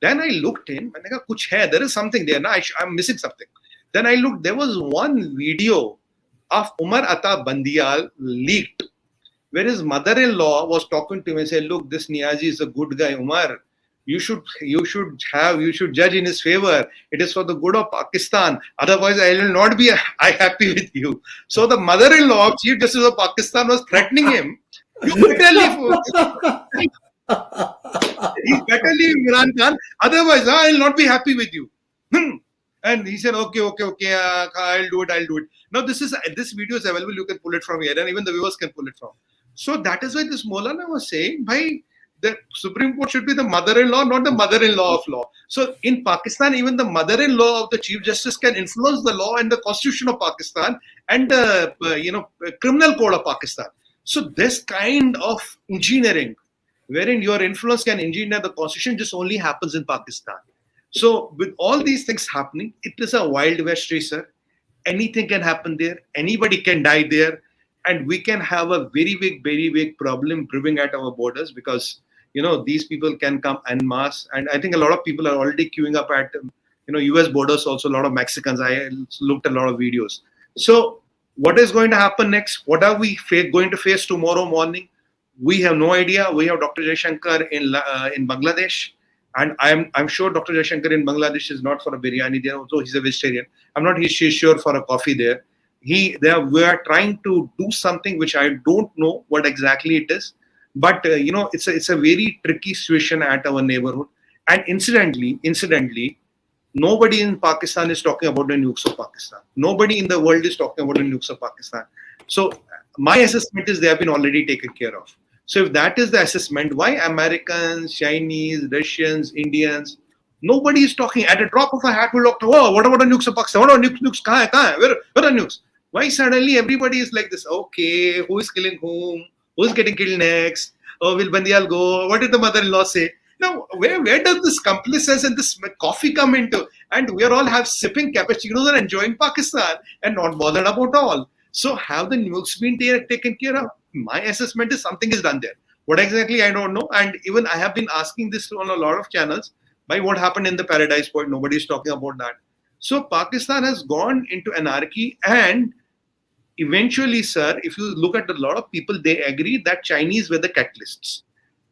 Then I looked in, and I said, kuch hai, there is something there. Now, I'm missing something. Then I looked, there was one video of Umar Ata Bandiyal leaked, where his mother-in-law was talking to him and said, look, this Niazi is a good guy, Umar. You should judge in his favor. It is for the good of Pakistan. Otherwise, I will not be happy with you. So the mother-in-law of Chief Justice of Pakistan was threatening him. You better leave. He better leave Imran Khan. Otherwise, I will not be happy with you. And he said, okay, I'll do it. Now, this video is available. You can pull it from here, and even the viewers can pull it from. So that is why this Maulana was saying, bhai, the Supreme Court should be the mother-in-law, not the mother-in-law of law. So in Pakistan, even the mother-in-law of the Chief Justice can influence the law and the Constitution of Pakistan and the criminal code of Pakistan. So this kind of engineering, wherein your influence can engineer the Constitution, just only happens in Pakistan. So with all these things happening, it is a wild west, sir. Anything can happen there. Anybody can die there. And we can have a very big problem brewing at our borders because, these people can come en masse. And I think a lot of people are already queuing up at, US borders also, a lot of Mexicans. I looked at a lot of videos. So what is going to happen next? What are we going to face tomorrow morning? We have no idea. We have Dr. Jaishankar in Bangladesh. And I'm sure Dr. Jaishankar in Bangladesh is not for a biryani there, although he's a vegetarian. I'm not sure for a coffee there. We are trying to do something which I don't know what exactly it is. But, it's a very tricky situation at our neighborhood. And incidentally, nobody in Pakistan is talking about the nukes of Pakistan. Nobody in the world is talking about the nukes of Pakistan. So my assessment is they have been already taken care of. So if that is the assessment, why Americans, Chinese, Russians, Indians, nobody is talking. At a drop of a hat, we'll talk, oh, what about the nukes of Pakistan? What about nukes? Where are nukes? Why suddenly everybody is like this? Okay, who is killing whom? Who's getting killed next? Oh, will Bandial go? What did the mother-in-law say? Now, where does this complacence and this coffee come into? And we are all sipping cappuccinos and enjoying Pakistan and not bothered about all. So have the nukes been taken care of? My assessment is something is done there. What exactly, I don't know. And even I have been asking this on a lot of channels. By what happened in the Paradise Point? Nobody is talking about that. So Pakistan has gone into anarchy, and eventually, sir, if you look at a lot of people, they agree that Chinese were the catalysts.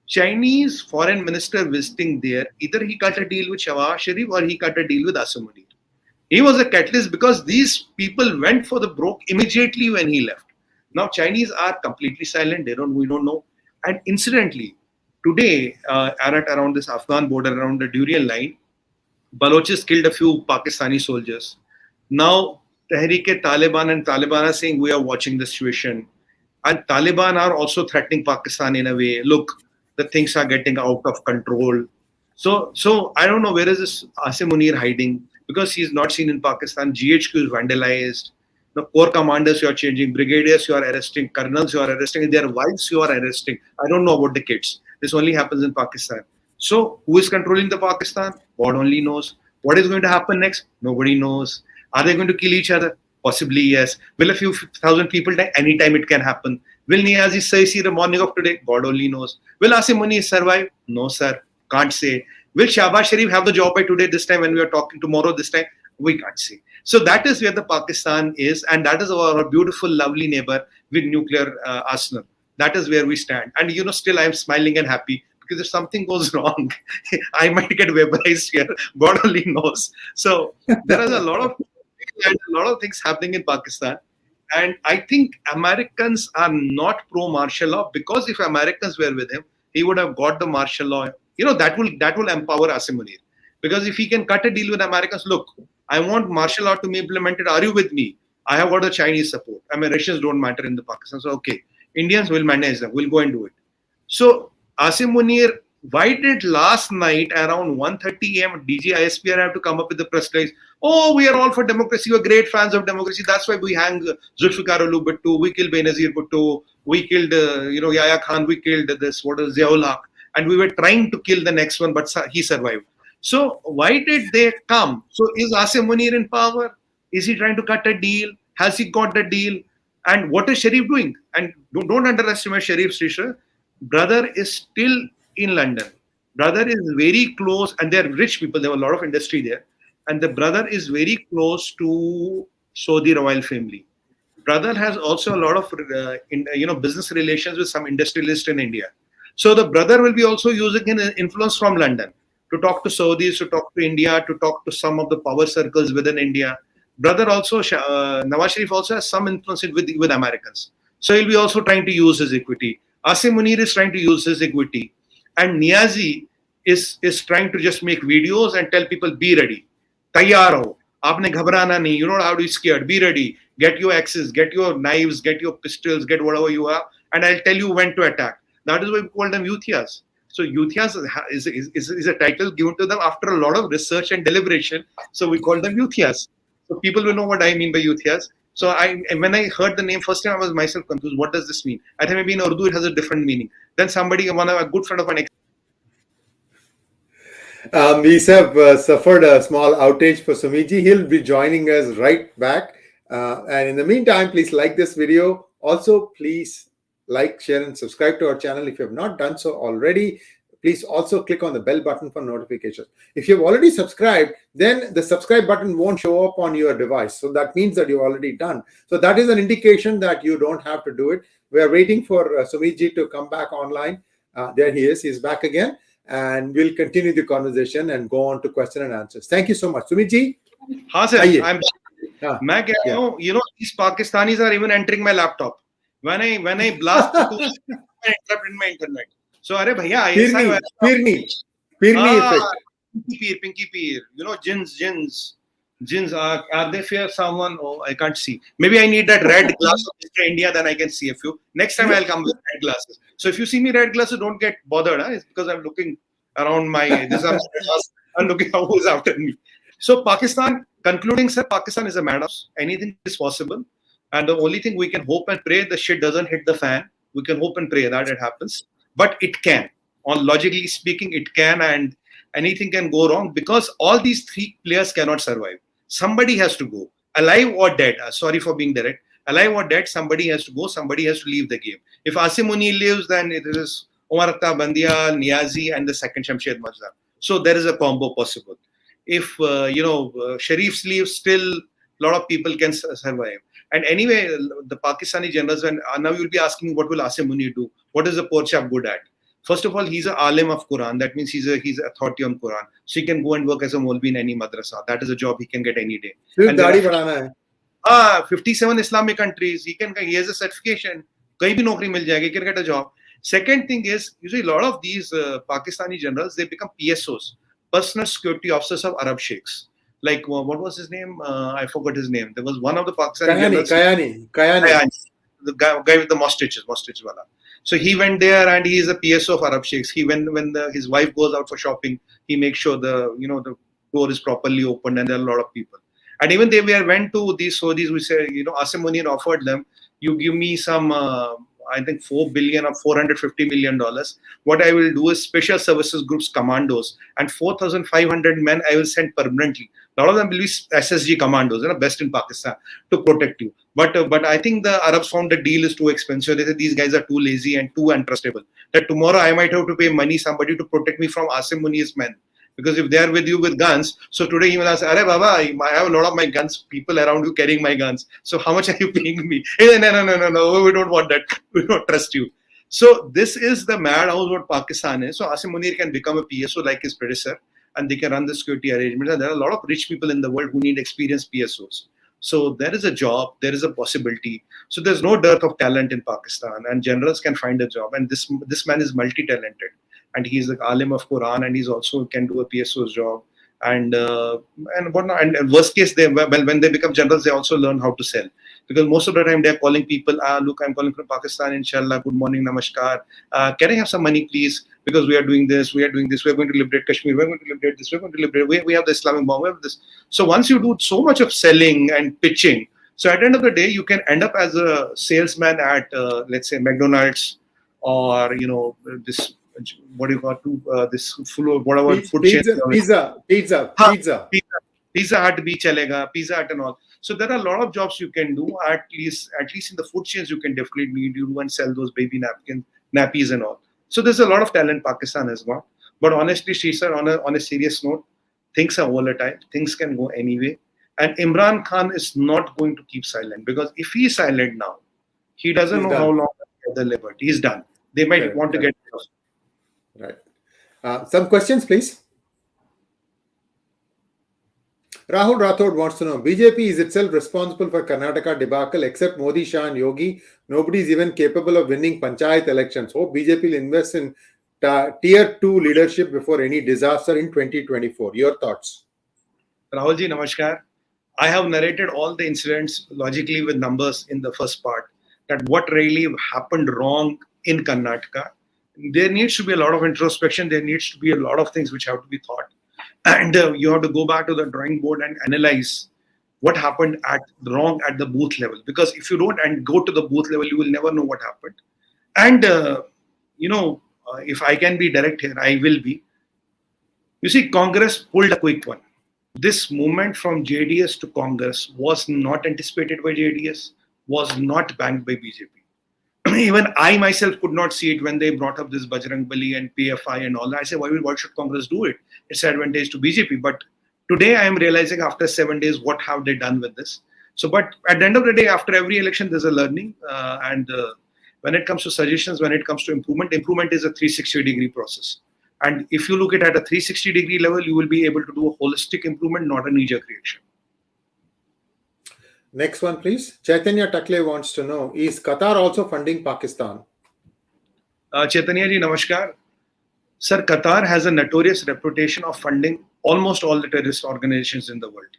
Chinese foreign minister visiting there, either he cut a deal with Shahbaz Sharif or he cut a deal with Asim. He was a catalyst because these people went for the broke immediately when he left. Now Chinese are completely silent. We don't know. And incidentally, today around this Afghan border, around the Durian line, Balochis killed a few Pakistani soldiers. Now Tehreek-e-Taliban and Taliban are saying we are watching the situation. And Taliban are also threatening Pakistan in a way. Look, the things are getting out of control. So I don't know where is this Asim Munir hiding, because he is not seen in Pakistan. GHQ is vandalized. The corps commanders you are changing, brigadiers you are arresting, colonels you are arresting, their wives you are arresting. I don't know about the kids. This only happens in Pakistan. So who is controlling the Pakistan? God only knows. What is going to happen next? Nobody knows. Are they going to kill each other? Possibly, yes. Will a few thousand people die? Anytime it can happen. Will Niazi see the morning of today? God only knows. Will Asim Munir survive? No, sir. Can't say. Will Shahbaz Sharif have the job by today, this time, when we are talking tomorrow, this time? We can't say. So that is where the Pakistan is, and that is our beautiful, lovely neighbor with nuclear arsenal. That is where we stand. And still I'm smiling and happy, because if something goes wrong, I might get vaporized here. God only knows. So there is a lot of things happening in Pakistan. And I think Americans are not pro martial law, because if Americans were with him, he would have got the martial law. That will empower Asim Munir. Because if he can cut a deal with Americans, look, I want martial law to be implemented. Are you with me? I have got the Chinese support. Russians don't matter in the Pakistan. So, okay, Indians will manage them. We'll go and do it. So, Asim Munir, why did last night around 1:30 a.m. DG ISPR have to come up with the press release? Oh, we are all for democracy. We're great fans of democracy. That's why we hang 𝙤𝙬𝙬𝙁 Bhutto. We killed Benazir Bhutto. We killed, Yahya Khan. We killed Ziaul Haq. And we were trying to kill the next one, but he survived. So why did they come? So is Asim Munir in power? Is he trying to cut a deal? Has he got the deal? And what is Sharif doing? And don't underestimate Sharif, Sree. Brother is still in London. Brother is very close, and they're rich people. There were a lot of industry there. And the brother is very close to Saudi royal family. brother has also a lot of business relations with some industrialists in India. So the brother will be also using an influence from London to talk to Saudis, to talk to India, to talk to some of the power circles within India. Brother also, Nawaz Sharif also has some influence with Americans. So he'll be also trying to use his equity. Asim Munir is trying to use his equity. And Niazi is trying to just make videos and tell people, be ready. Tayyar ho. Aapne ghabrana nahi. You know how to be scared. Be ready. Get your axes, get your knives, get your pistols, get whatever you have. And I'll tell you when to attack. That is why we call them Yuthias. So Yuthias is a title given to them after a lot of research and deliberation. So we call them Yuthias. So people will know what I mean by Yuthias. So when I heard the name first time, I was myself confused. What does this mean? I think maybe in Urdu it has a different meaning. Then a good friend of mine. We have suffered a small outage for Sumitji. He'll be joining us right back. And in the meantime, please like this video. Also, please like, share, and subscribe to our channel if you have not done so already. Please also click on the bell button for notifications. If you've already subscribed, then the subscribe button won't show up on your device. So that means that you've already done. So that is an indication that you don't have to do it. We are waiting for Sumitji to come back online. There he is. He's back again. And we'll continue the conversation and go on to question and answers. Thank you so much. Sumitji? Haan sir, I'm these Pakistanis are even entering my laptop. When I blast the tools, I interrupt in my internet. So, Are bhaiya, Pirni effect. Pinky Peer. Jinns. Are they fear someone? Oh, I can't see. Maybe I need that red glass of Mr. India, then I can see a few. Next time I'll come with red glasses. So if you see me red glasses, don't get bothered. It's because I'm looking around I'm looking who's after me. So Pakistan, concluding, sir, Pakistan is a madhouse. Anything is possible. And the only thing we can hope and pray, the shit doesn't hit the fan. We can hope and pray that it happens. But it can. Logically speaking, it can, and anything can go wrong because all these three players cannot survive. Somebody has to go. Alive or dead. Sorry for being direct. Alive or dead, somebody has to go. Somebody has to leave the game. If Asim Munir lives, then it is Omar Akhtar Bandia, Niazi, and the second Shamshed Majda. So there is a combo possible. If Sharif's leaves, still a lot of people can survive. And anyway, the Pakistani generals, and now you'll be asking, what will Asim Munir do? What is the poor chap good at? First of all, he's an alim of Quran. That means he's an authority on Quran. So he can go and work as a Molvi in any madrasa. That is a job he can get any day. And 57 Islamic countries. He has a certification. Kahin bhi naukri mil jayegi. He can get a job. Second thing is, usually a lot of these Pakistani generals, they become PSOs, personal security officers of Arab sheikhs. Like, what was his name? I forgot his name. There was one of the Pakistani generals. Kayani. The guy with the mustache wala. So he went there and he is a PSO of Arab sheikhs. When his wife goes out for shopping, he makes sure the door is properly opened and there are a lot of people. And even they went to these Saudis, we said, Asim Munir offered them, you give me some, I think $4 billion or $450 million. What I will do is special services groups commandos and 4,500 men I will send permanently. A lot of them will be SSG commandos, best in Pakistan, to protect you. But I think the Arabs found the deal is too expensive. They said these guys are too lazy and too untrustable. That tomorrow I might have to pay somebody to protect me from Asim Munir's men. Because if they are with you with guns, so today he will ask, Arey Baba, I have a lot of my guns, people around you carrying my guns. So how much are you paying me? Hey, no, we don't want that. We don't trust you. So this is the madhouse what Pakistan is. So Asim Munir can become a PSO like his predecessor and they can run the security arrangements. And there are a lot of rich people in the world who need experienced PSOs. So there is a job, there is a possibility. So there's no dearth of talent in Pakistan and generals can find a job. And this man is multi-talented. And he's the alim of Quran, and he's also can do a PSO's job. And whatnot. And worst case, when they become generals, they also learn how to sell. Because most of the time they're calling people, look, I'm calling from Pakistan, inshallah, good morning, namaskar. Can I have some money, please? Because we are doing this, we're going to liberate Kashmir, we're going to liberate this, we're going to liberate, we have the Islamic bomb, we have this. So once you do so much of selling and pitching, so at the end of the day, you can end up as a salesman at, let's say, McDonald's or, this, what do you call this full whatever food chain. Pizza Hut bhi chalega, Pizza Hut and all. So there are a lot of jobs you can do. At least in the food chains, you can definitely do and sell those baby nappies and all. So there's a lot of talent Pakistan has got. But honestly, Sree sir, on a serious note, things are volatile. Things can go anyway. And Imran Khan is not going to keep silent, because if he is silent now, he doesn't He's know done. how long the liberty. He's done. They might Correct, want to correct. get. Right. Some questions, please. Rahul Rathod wants to know, BJP is itself responsible for Karnataka debacle except Modi Shah and Yogi. Nobody is even capable of winning panchayat elections. Hope BJP will invest in tier 2 leadership before any disaster in 2024. Your thoughts? Rahul ji, namaskar. I have narrated all the incidents logically with numbers in the first part, that what really happened wrong in Karnataka. There needs to be a lot of introspection. There needs to be a lot of things which have to be thought. And you have to go back to the drawing board and analyze what happened wrong at the booth level. Because if you don't and go to the booth level, you will never know what happened. And, if I can be direct here, I will be. You see, Congress pulled a quick one. This movement from JDS to Congress was not anticipated by JDS, was not banked by BJP. Even I myself could not see it when they brought up this Bajrangbali and PFI and all that. I said, why should Congress do it? It's an advantage to BJP. But today I am realizing after 7 days, what have they done with this? So, but at the end of the day, after every election, there's a learning. And when it comes to suggestions, when it comes to improvement is a 360-degree process. And if you look at a 360-degree level, you will be able to do a holistic improvement, not a knee-jerk reaction. Next one, please. Chaitanya Takle wants to know, is Qatar also funding Pakistan? Chaitanya ji, namaskar. Sir, Qatar has a notorious reputation of funding almost all the terrorist organizations in the world.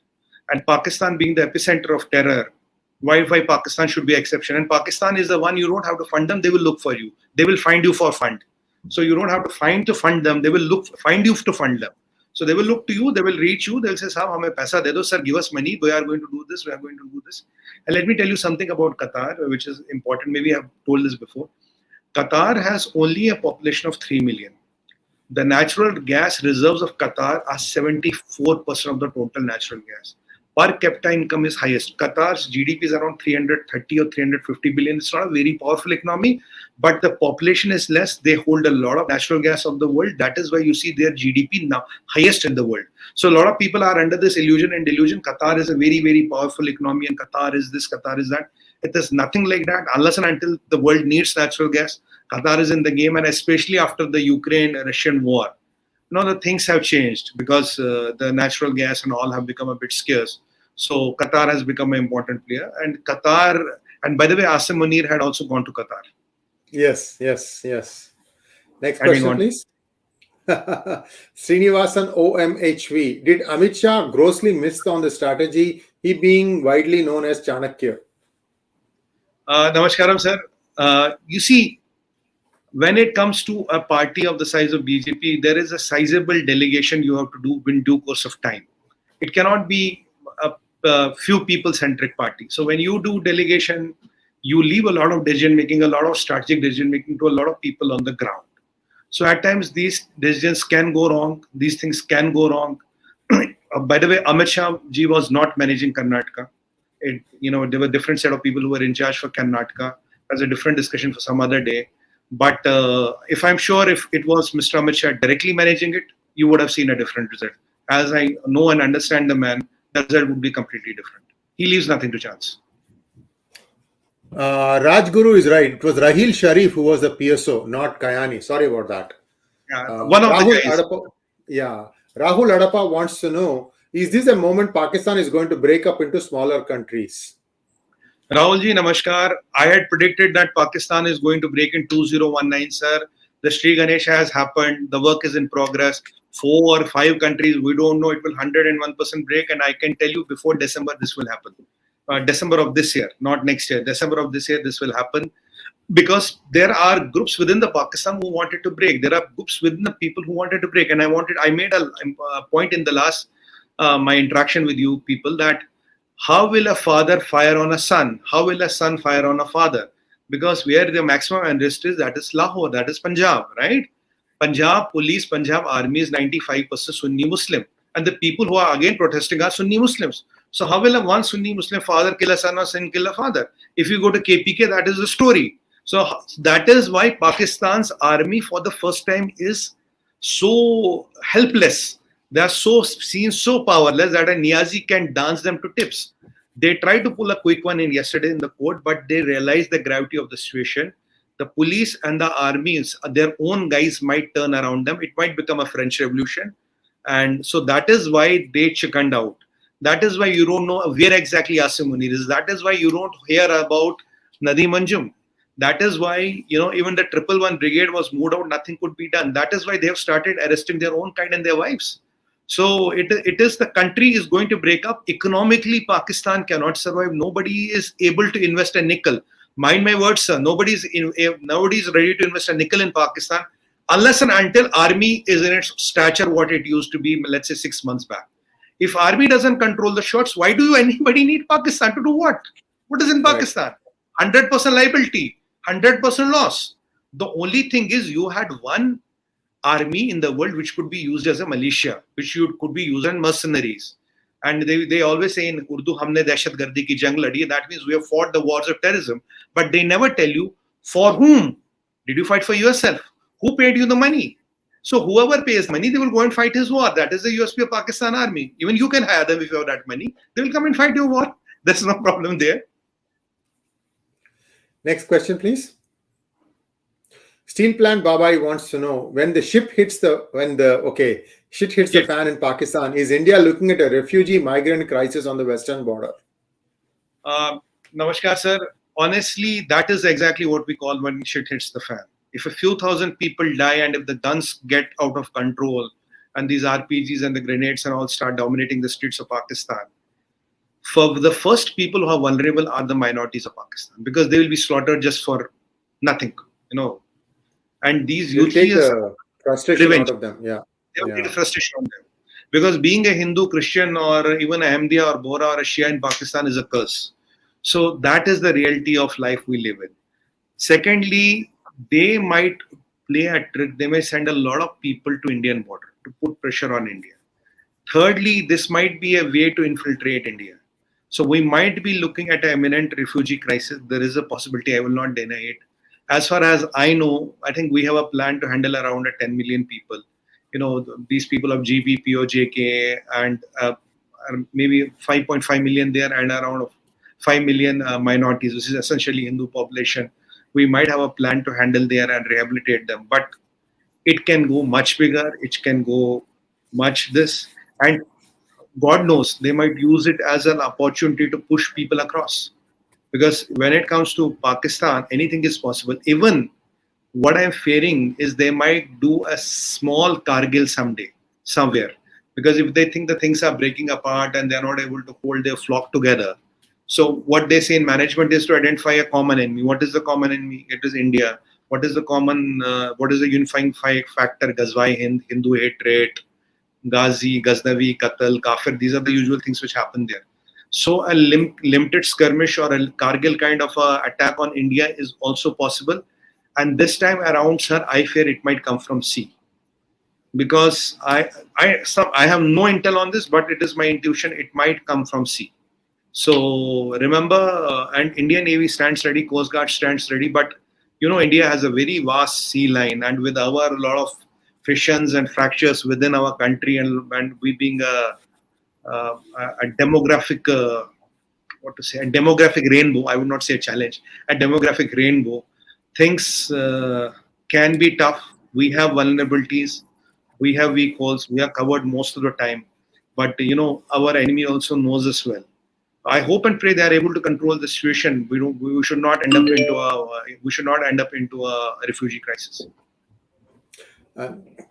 And Pakistan being the epicenter of terror, why Pakistan should be an exception? And Pakistan is the one, you don't have to fund them, they will look for you. They will find you for fund. So you don't have to fund them, they will find you to fund them. So they will look to you, they will reach you, they will say, Sir, hame paisa de do, sir, give us money, we are going to do this, we are going to do this. And let me tell you something about Qatar, which is important. Maybe I have told this before. Qatar has only a population of 3 million. The natural gas reserves of Qatar are 74% of the total natural gas. Per capita income is highest. Qatar's GDP is around 330 or 350 billion. It's not a very powerful economy, but the population is less. They hold a lot of natural gas of the world. That is why you see their GDP now highest in the world. So a lot of people are under this illusion and delusion. Qatar is a very, very powerful economy and Qatar is this, Qatar is that. It is nothing like that unless and until the world needs natural gas. Qatar is in the game, and especially after the Ukraine-Russian war. The things have changed because the natural gas and all have become a bit scarce. So Qatar has become an important player. And Qatar, and by the way, Asim Munir had also gone to Qatar. Yes. Next question, please. Srinivasan OMHV. Did Amit Shah grossly miss on the strategy, he being widely known as Chanakya? Namaskaram, sir. You see, when it comes to a party of the size of BJP, there is a sizable delegation you have to do in due course of time. It cannot be a few people-centric party. So when you do delegation, you leave a lot of decision-making, a lot of strategic decision-making to a lot of people on the ground. So at times, these decisions can go wrong. These things can go wrong. By the way, Amit Shah ji was not managing Karnataka. There were different set of people who were in charge for Karnataka. That's a different discussion for some other day. But if I'm sure if it was Mr. Amit Shah directly managing it, you would have seen a different result. As I know and understand the man, the result would be completely different. He leaves nothing to chance. Rajguru is right. It was Rahil Sharif who was the PSO, not Kayani. Sorry about that. One of Rahul the guys. Rahul Adapa wants to know, is this a moment Pakistan is going to break up into smaller countries? Rahul ji, namaskar. I had predicted that Pakistan is going to break in 2019, sir. The Sree Ganesha has happened. The work is in progress. 4 or 5 countries, we don't know. It will 101% break. And I can tell you before December, this will happen. December of this year, not next year. December of this year, this will happen. Because there are groups within the Pakistan who wanted to break. There are groups within the people who wanted to break. And I made a point in the last, my interaction with you people, that how will a father fire on a son? How will a son fire on a father? Because where the maximum unrest is, that is Lahore, that is Punjab, right? Punjab police, Punjab army is 95% Sunni Muslim. And the people who are again protesting are Sunni Muslims. So how will one Sunni Muslim father kill a son or son kill a father? If you go to KPK, that is the story. So that is why Pakistan's army for the first time is so helpless, They are so seen so powerless that a Niazi can dance them to tips. They tried to pull a quick one in yesterday in the court, but they realized the gravity of the situation. The police and the armies, their own guys might turn around them. It might become a French Revolution. And so that is why they chickened out. That is why you don't know where exactly Asim is. That is why you don't hear about Nadim Anjum. That is why, even the 111 brigade was moved out, nothing could be done. That is why they have started arresting their own kind and their wives. So it is the country is going to break up. Economically, Pakistan cannot survive. Nobody is able to invest a nickel. Mind my words, sir. Nobody is ready to invest a nickel in Pakistan unless and until army is in its stature what it used to be, let's say 6 months back. If army doesn't control the shots, why do anybody need Pakistan to do what? What is in Pakistan? 100% liability, 100% loss. The only thing is you had one army in the world which could be used as a militia, which could be used as mercenaries. And they always say in Urdu, "Humne dehshatgardi ki jang ladi." That means we have fought the wars of terrorism. But they never tell you for whom did you fight. For yourself. Who paid you the money? So whoever pays money, they will go and fight his war. That is the USP of Pakistan army. Even you can hire them if you have that money. They will come and fight your war. There's no problem there. Next question, please. Steel Plant Babai wants to know, when the shit hits the fan in Pakistan, is India looking at a refugee migrant crisis on the western border? Namaskar, sir. Honestly, that is exactly what we call when shit hits the fan. If a few thousand people die and if the guns get out of control and these RPGs and the grenades and all start dominating the streets of Pakistan, for the first people who are vulnerable are the minorities of Pakistan, because they will be slaughtered just for nothing, And these you'll take the frustration out of them. Yeah. They will take the frustration on them. Because being a Hindu, Christian, or even a Ahmadiyya or Bohra or a Shia in Pakistan is a curse. So that is the reality of life we live in. Secondly, they might play a trick. They may send a lot of people to Indian border to put pressure on India. Thirdly, this might be a way to infiltrate India. So we might be looking at an imminent refugee crisis. There is a possibility. I will not deny it. As far as I know, I think we have a plan to handle around 10 million people. These people of GBP or JK and maybe 5.5 million there and around 5 million minorities, which is essentially Hindu population. We might have a plan to handle there and rehabilitate them. But it can go much bigger. It can go much this. And God knows, they might use it as an opportunity to push people across. Because when it comes to Pakistan, anything is possible. Even what I'm fearing is they might do a small Kargil someday, somewhere. Because if they think the things are breaking apart and they're not able to hold their flock together. So what they say in management is to identify a common enemy. What is the common enemy? It is India. What is the unifying factor? Ghazwai Hind, Hindu hatred, Ghazi, Ghaznavi, Qatl, Kafir. These are the usual things which happen there. So a limited skirmish or a Kargil kind of attack on India is also possible. And this time around, sir, I fear it might come from sea. Because I have no intel on this, but it is my intuition, it might come from sea. So remember, and Indian Navy stands ready, Coast Guard stands ready, but India has a very vast sea line, and with a lot of fissions and fractures within our country, and we being a demographic, a demographic rainbow, I would not say a challenge, a demographic rainbow, things can be tough. We have vulnerabilities, we have weak holes, we are covered most of the time, but our enemy also knows us well. I hope and pray they are able to control the situation. We should not end up into a refugee crisis.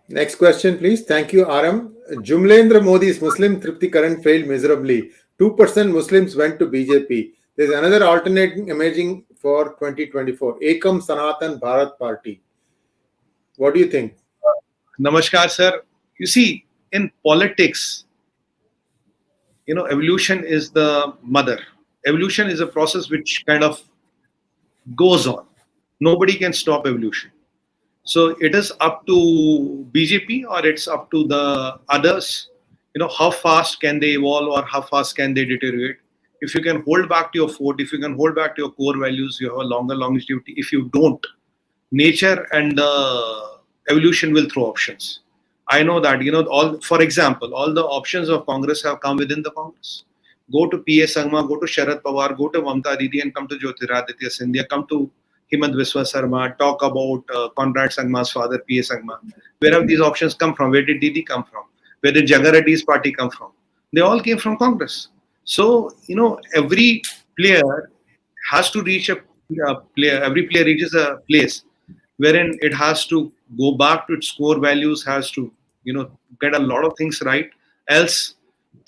Next question, please. Thank you, Aram. Jumlendra Modi's Muslim triptikaran failed miserably. 2% Muslims went to BJP. There's another alternate emerging for 2024. Ekam Sanatan Bharat Party. What do you think? Namaskar, sir. You see, in politics, evolution is the mother. Evolution is a process which kind of goes on. Nobody can stop evolution. So it is up to BJP or it's up to the others. How fast can they evolve or how fast can they deteriorate? If you can hold back to your fort, if you can hold back to your core values, you have a longer longevity. If you don't, nature and evolution will throw options. I know that, all, for example, all the options of Congress have come within the Congress. Go to P.A. Sangma, go to Sharad Pawar, go to Mamta Didi and come to Jyotiraditya Scindia, come to Himant Biswa Sarma, talk about Conrad Sangma's father, P.A. Sangma. Where have these options come from? Where did Didi come from? Where did Jagareddy's party come from? They all came from Congress. So, every player has to reach a player, every player reaches a place wherein it has to go back to its core values, has to, get a lot of things right, else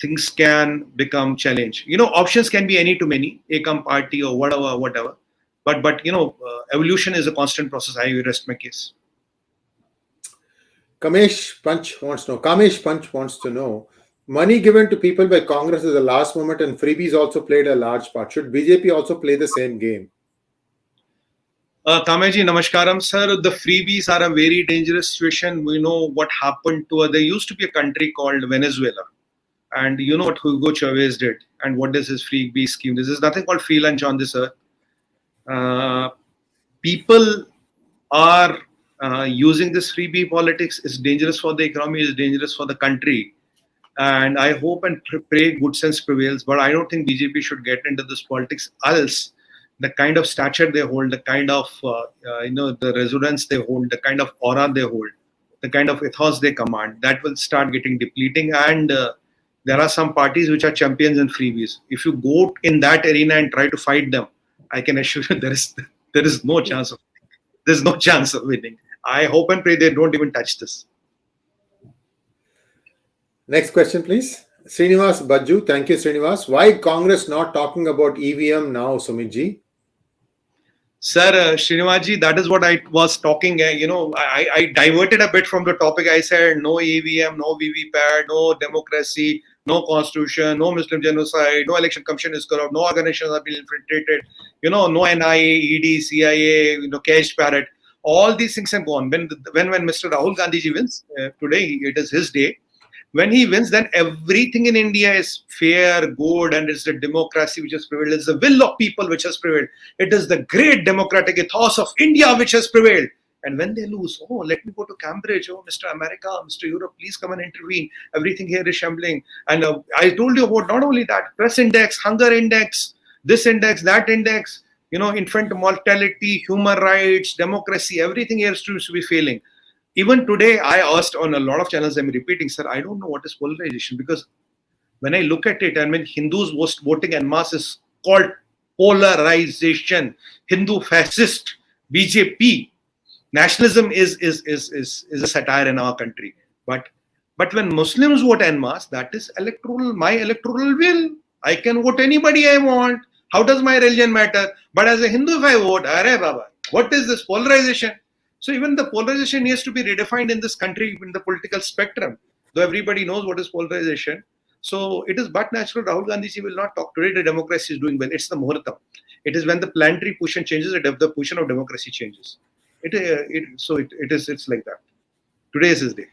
things can become challenge. Options can be any to many, Ekam party or whatever. But evolution is a constant process. I rest my case. Kamesh Punch wants to know, money given to people by Congress is the last moment and freebies also played a large part. Should BJP also play the same game? Kameji, namaskaram, sir. The freebies are a very dangerous situation. We know what happened to there used to be a country called Venezuela. And you know what Hugo Chavez did and what is his freebie scheme. This is nothing called free lunch on this earth. People are using this freebie politics. Is dangerous for the economy, is dangerous for the country. And I hope and pray good sense prevails. But I don't think BJP should get into this politics. Else, the kind of stature they hold, the kind of the resonance they hold, the kind of aura they hold, the kind of ethos they command, that will start getting depleting. And there are some parties which are champions in freebies. If you go in that arena and try to fight them, I can assure you there is no chance of winning. I hope and pray they don't even touch this. Next question, please. Srinivas Bajju. Thank you, Srinivas. Why Congress not talking about EVM now, Sumitji? Sir, Srinivaji, that is what I was talking. I diverted a bit from the topic. I said no EVM, no VVPAT, no democracy, no constitution, no Muslim genocide, no election commission is corrupt, no organizations have been infiltrated, no NIA, ED, CIA, caged parrot. All these things have gone. When Mr. Rahul Gandhi ji wins, today it is his day. When he wins, then everything in India is fair, good, and it's the democracy which has prevailed. It's the will of people which has prevailed. It is the great democratic ethos of India which has prevailed. And when they lose, let me go to Cambridge. Mr. America, Mr. Europe, please come and intervene. Everything here is shambling. And I told you about not only that, press index, hunger index, this index, that index, infant mortality, human rights, democracy, everything here seems to be failing. Even today, I asked on a lot of channels, I'm repeating, sir, I don't know what is polarization, because when I look at it, and when Hindus voting en masse is called polarization, Hindu fascist, BJP, nationalism is a satire in our country. But when Muslims vote en masse, that is my electoral will. I can vote anybody I want. How does my religion matter? But as a Hindu, if I vote, Arey Baba, what is this polarization? So even the polarization needs to be redefined in this country, in the political spectrum, though everybody knows what is polarization. So it is but natural Rahul Gandhi ji will not talk. Today the democracy is doing well. It's the Muhurtam. It is when the planetary position changes, the position of democracy changes. It's like that. Today is his day.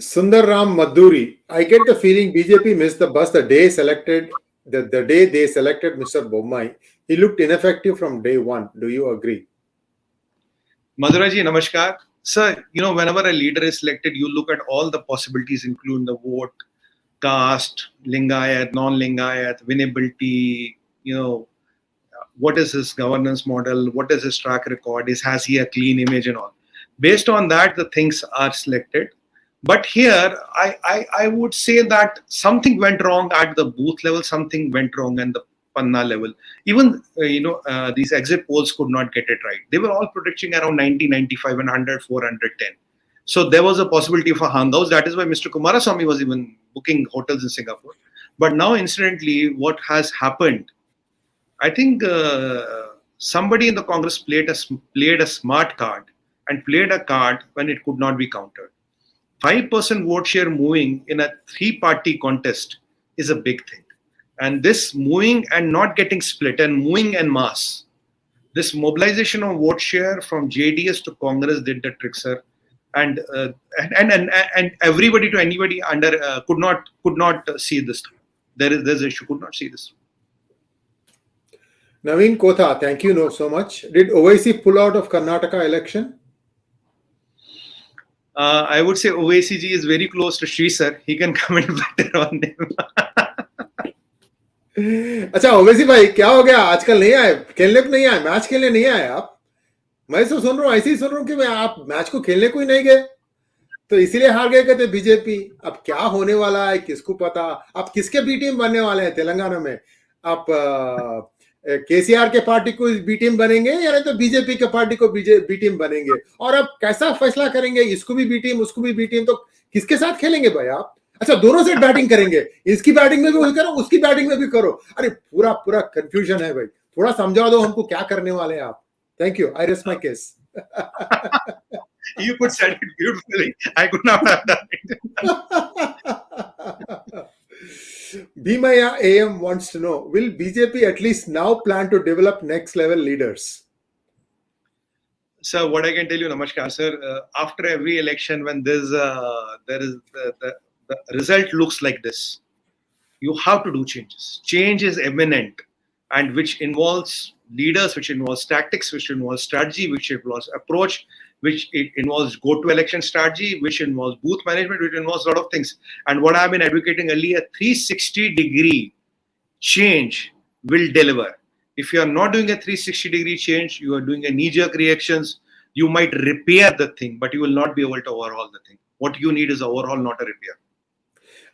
Sundar Ram Madhuri. I get the feeling BJP missed the bus the day they selected Mr. Bommai. He looked ineffective from day one. Do you agree? Madhuraji, namaskar. Sir, whenever a leader is selected, you look at all the possibilities, including the vote, caste, Lingayat, non-Lingayat, winnability, what is his governance model, what is his track record, has he a clean image and all. Based on that, the things are selected. But here, I would say that something went wrong at the booth level, something went wrong at the Panna level. Even, these exit polls could not get it right. They were all predicting around 90, 95, and 100, 410. So there was a possibility for hangouts. That is why Mr. Kumaraswamy was even booking hotels in Singapore. But now, incidentally, what has happened, I think somebody in the Congress played a smart card and played a card when it could not be countered. 5% vote share moving in a 3-party contest is a big thing. And this moving and not getting split and moving en masse, this mobilization of vote share from JDS to Congress did the trick, sir. And everybody to anybody could not see this. There's an issue, could not see this. Naveen Kotha, thank you so much. Did Owaisi pull out of Karnataka election? I would say Owaisi ji is very close to Sree sir. He can comment better on him. अच्छा ओवैसी भाई, क्या हो गया? आजकल नहीं आए खेलने को, नहीं आए मैच खेलने, नहीं आए आप? मैं तो सुन रहा हूँ, ऐसे ही सुन रहा हूँ कि मैं आप मैच को खेलने को ही नहीं गए, तो इसीलिए हार गए कहते बीजेपी। अब क्या होने वाला है किसको पता? आप किसके बी टीम बनने वाले हैं तेलंगाना में? आप केसीआर के पार्टी को बी टीम बनेंगे या नहीं तो बीजेपी के पार्टी को बी टीम बनेंगे? और अब कैसा फैसला करेंगे? इसको भी बी टीम, उसको भी बी टीम, तो किसके साथ खेलेंगे भाई आप? अच्छा, दोनों से बैटिंग करेंगे, इसकी बैटिंग में भी करो, उसकी बैटिंग में भी करो। अरे पूरा पूरा कंफ्यूजन है भाई, थोड़ा समझा दो हमको क्या करने वाले हैं आप। Thank you, I rest my case. You could said it beautifully. I could not have done it. Bhimaya AM wants to know, will BJP at least now plan to develop next level leaders? So what I can tell you, Namaskar sir, after every election when there is the result looks like this, you have to do changes. Change is imminent, and which involves leaders, which involves tactics, which involves strategy, which involves approach, which it involves go-to-election strategy, which involves booth management, which involves a lot of things. And what I've been advocating earlier, 360-degree change will deliver. If you are not doing a 360-degree change, you are doing a knee-jerk reactions, you might repair the thing, but you will not be able to overhaul the thing. What you need is overhaul, not a repair.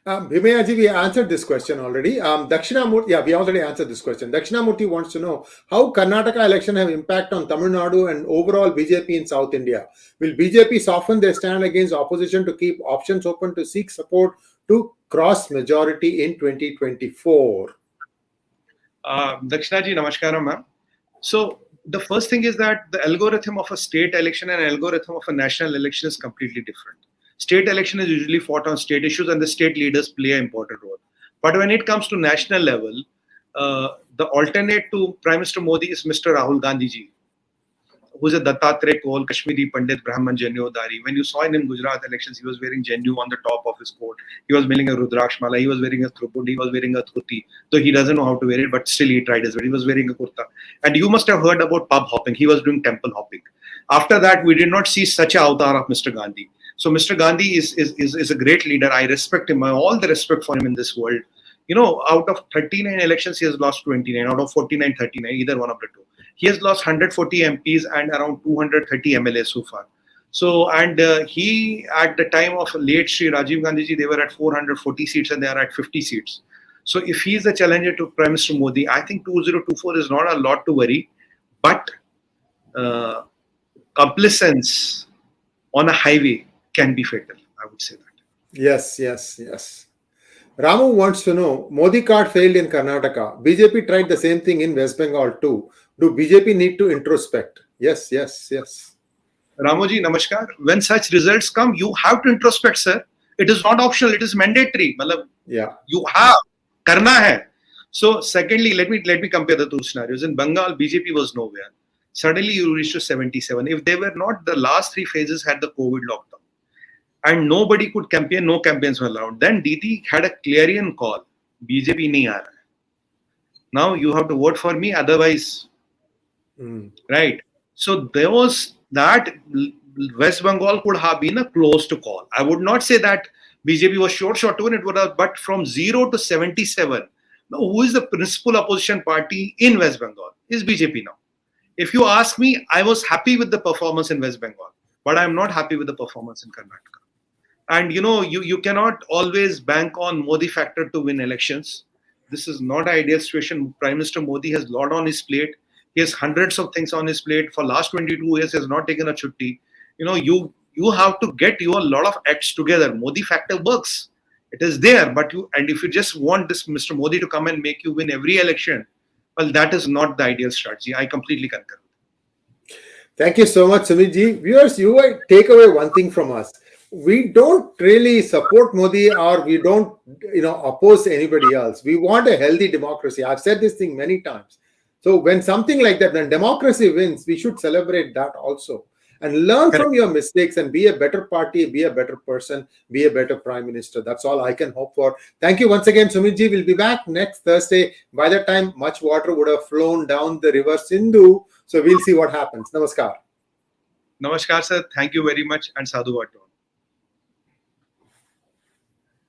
Bhimaya ji, we answered this question already. Dakshinamurti, yeah, we already answered this question. Dakshinamurti wants to know how Karnataka election have impact on Tamil Nadu and overall BJP in South India. Will BJP soften their stand against opposition to keep options open to seek support to cross majority in 2024? Dakshina ji, namaskaram ma'am. So the first thing is that the algorithm of a state election and algorithm of a national election is completely different. State election is usually fought on state issues and the state leaders play an important role. But when it comes to national level, the alternate to Prime Minister Modi is Mr. Rahul Gandhi ji, who is a Dattatreya Kohl, Kashmiri Pandit, Brahman Janyodari. When you saw him in Gujarat elections, he was wearing Janyu on the top of his coat. He was wearing a Rudraksh Mala. He was wearing a Thrupud. He was wearing a Thuti. Though he doesn't know how to wear it, but still he tried his best. He was wearing a kurta. And you must have heard about pub hopping. He was doing temple hopping. After that, we did not see such an avatar of Mr. Gandhi. So Mr. Gandhi is a great leader. I respect him. I have all the respect for him in this world. You know, out of 39 elections, he has lost 29. Out of 49, 39, either one of the two. He has lost 140 MPs and around 230 MLAs so far. So, and he, at the time of late Sri Rajiv Gandhi ji, they were at 440 seats and they are at 50 seats. So if he is the challenger to Prime Minister Modi, I think 2024 is not a lot to worry. But complacence on a highway can be fatal, I would say that. Yes. Ramu wants to know, Modi card failed in Karnataka. BJP tried the same thing in West Bengal too. Do BJP need to introspect? Yes. Ramoji, namaskar. When such results come, you have to introspect, sir. It is not optional, it is mandatory. Yeah. You have. Karna hai. So secondly, let me compare the two scenarios. In Bengal, BJP was nowhere. Suddenly you reached to 77. If they were not, the last three phases had the COVID lockdown. And nobody could campaign, no campaigns were allowed. Then Didi had a clarion call. BJP nahi aa raha. Now you have to vote for me, otherwise, right? So there was that West Bengal could have been a close to call. I would not say that BJP was short to win, it would have, but from 0 to 77, now who is the principal opposition party in West Bengal? Is BJP now. If you ask me, I was happy with the performance in West Bengal, but I am not happy with the performance in Karnataka. And you know, you cannot always bank on Modi factor to win elections. This is not an ideal situation. Prime Minister Modi has a lot on his plate. He has hundreds of things on his plate. For last 22 years, he has not taken a chutti. You know, you have to get a lot of acts together. Modi factor works. It is there, but if you just want this Mr. Modi to come and make you win every election, well, that is not the ideal strategy. I completely concur. Thank you so much, Sumit ji. Viewers, you will take away one thing from us. We don't really support Modi or we don't, oppose anybody else. We want a healthy democracy. I've said this thing many times. So when something like that, when democracy wins, we should celebrate that also and learn from your mistakes and be a better party, be a better person, be a better prime minister. That's all I can hope for. Thank you once again, Sumit ji. We'll be back next Thursday. By that time, much water would have flown down the river Sindhu. So we'll see what happens. Namaskar. Namaskar, sir. Thank you very much and sadhu.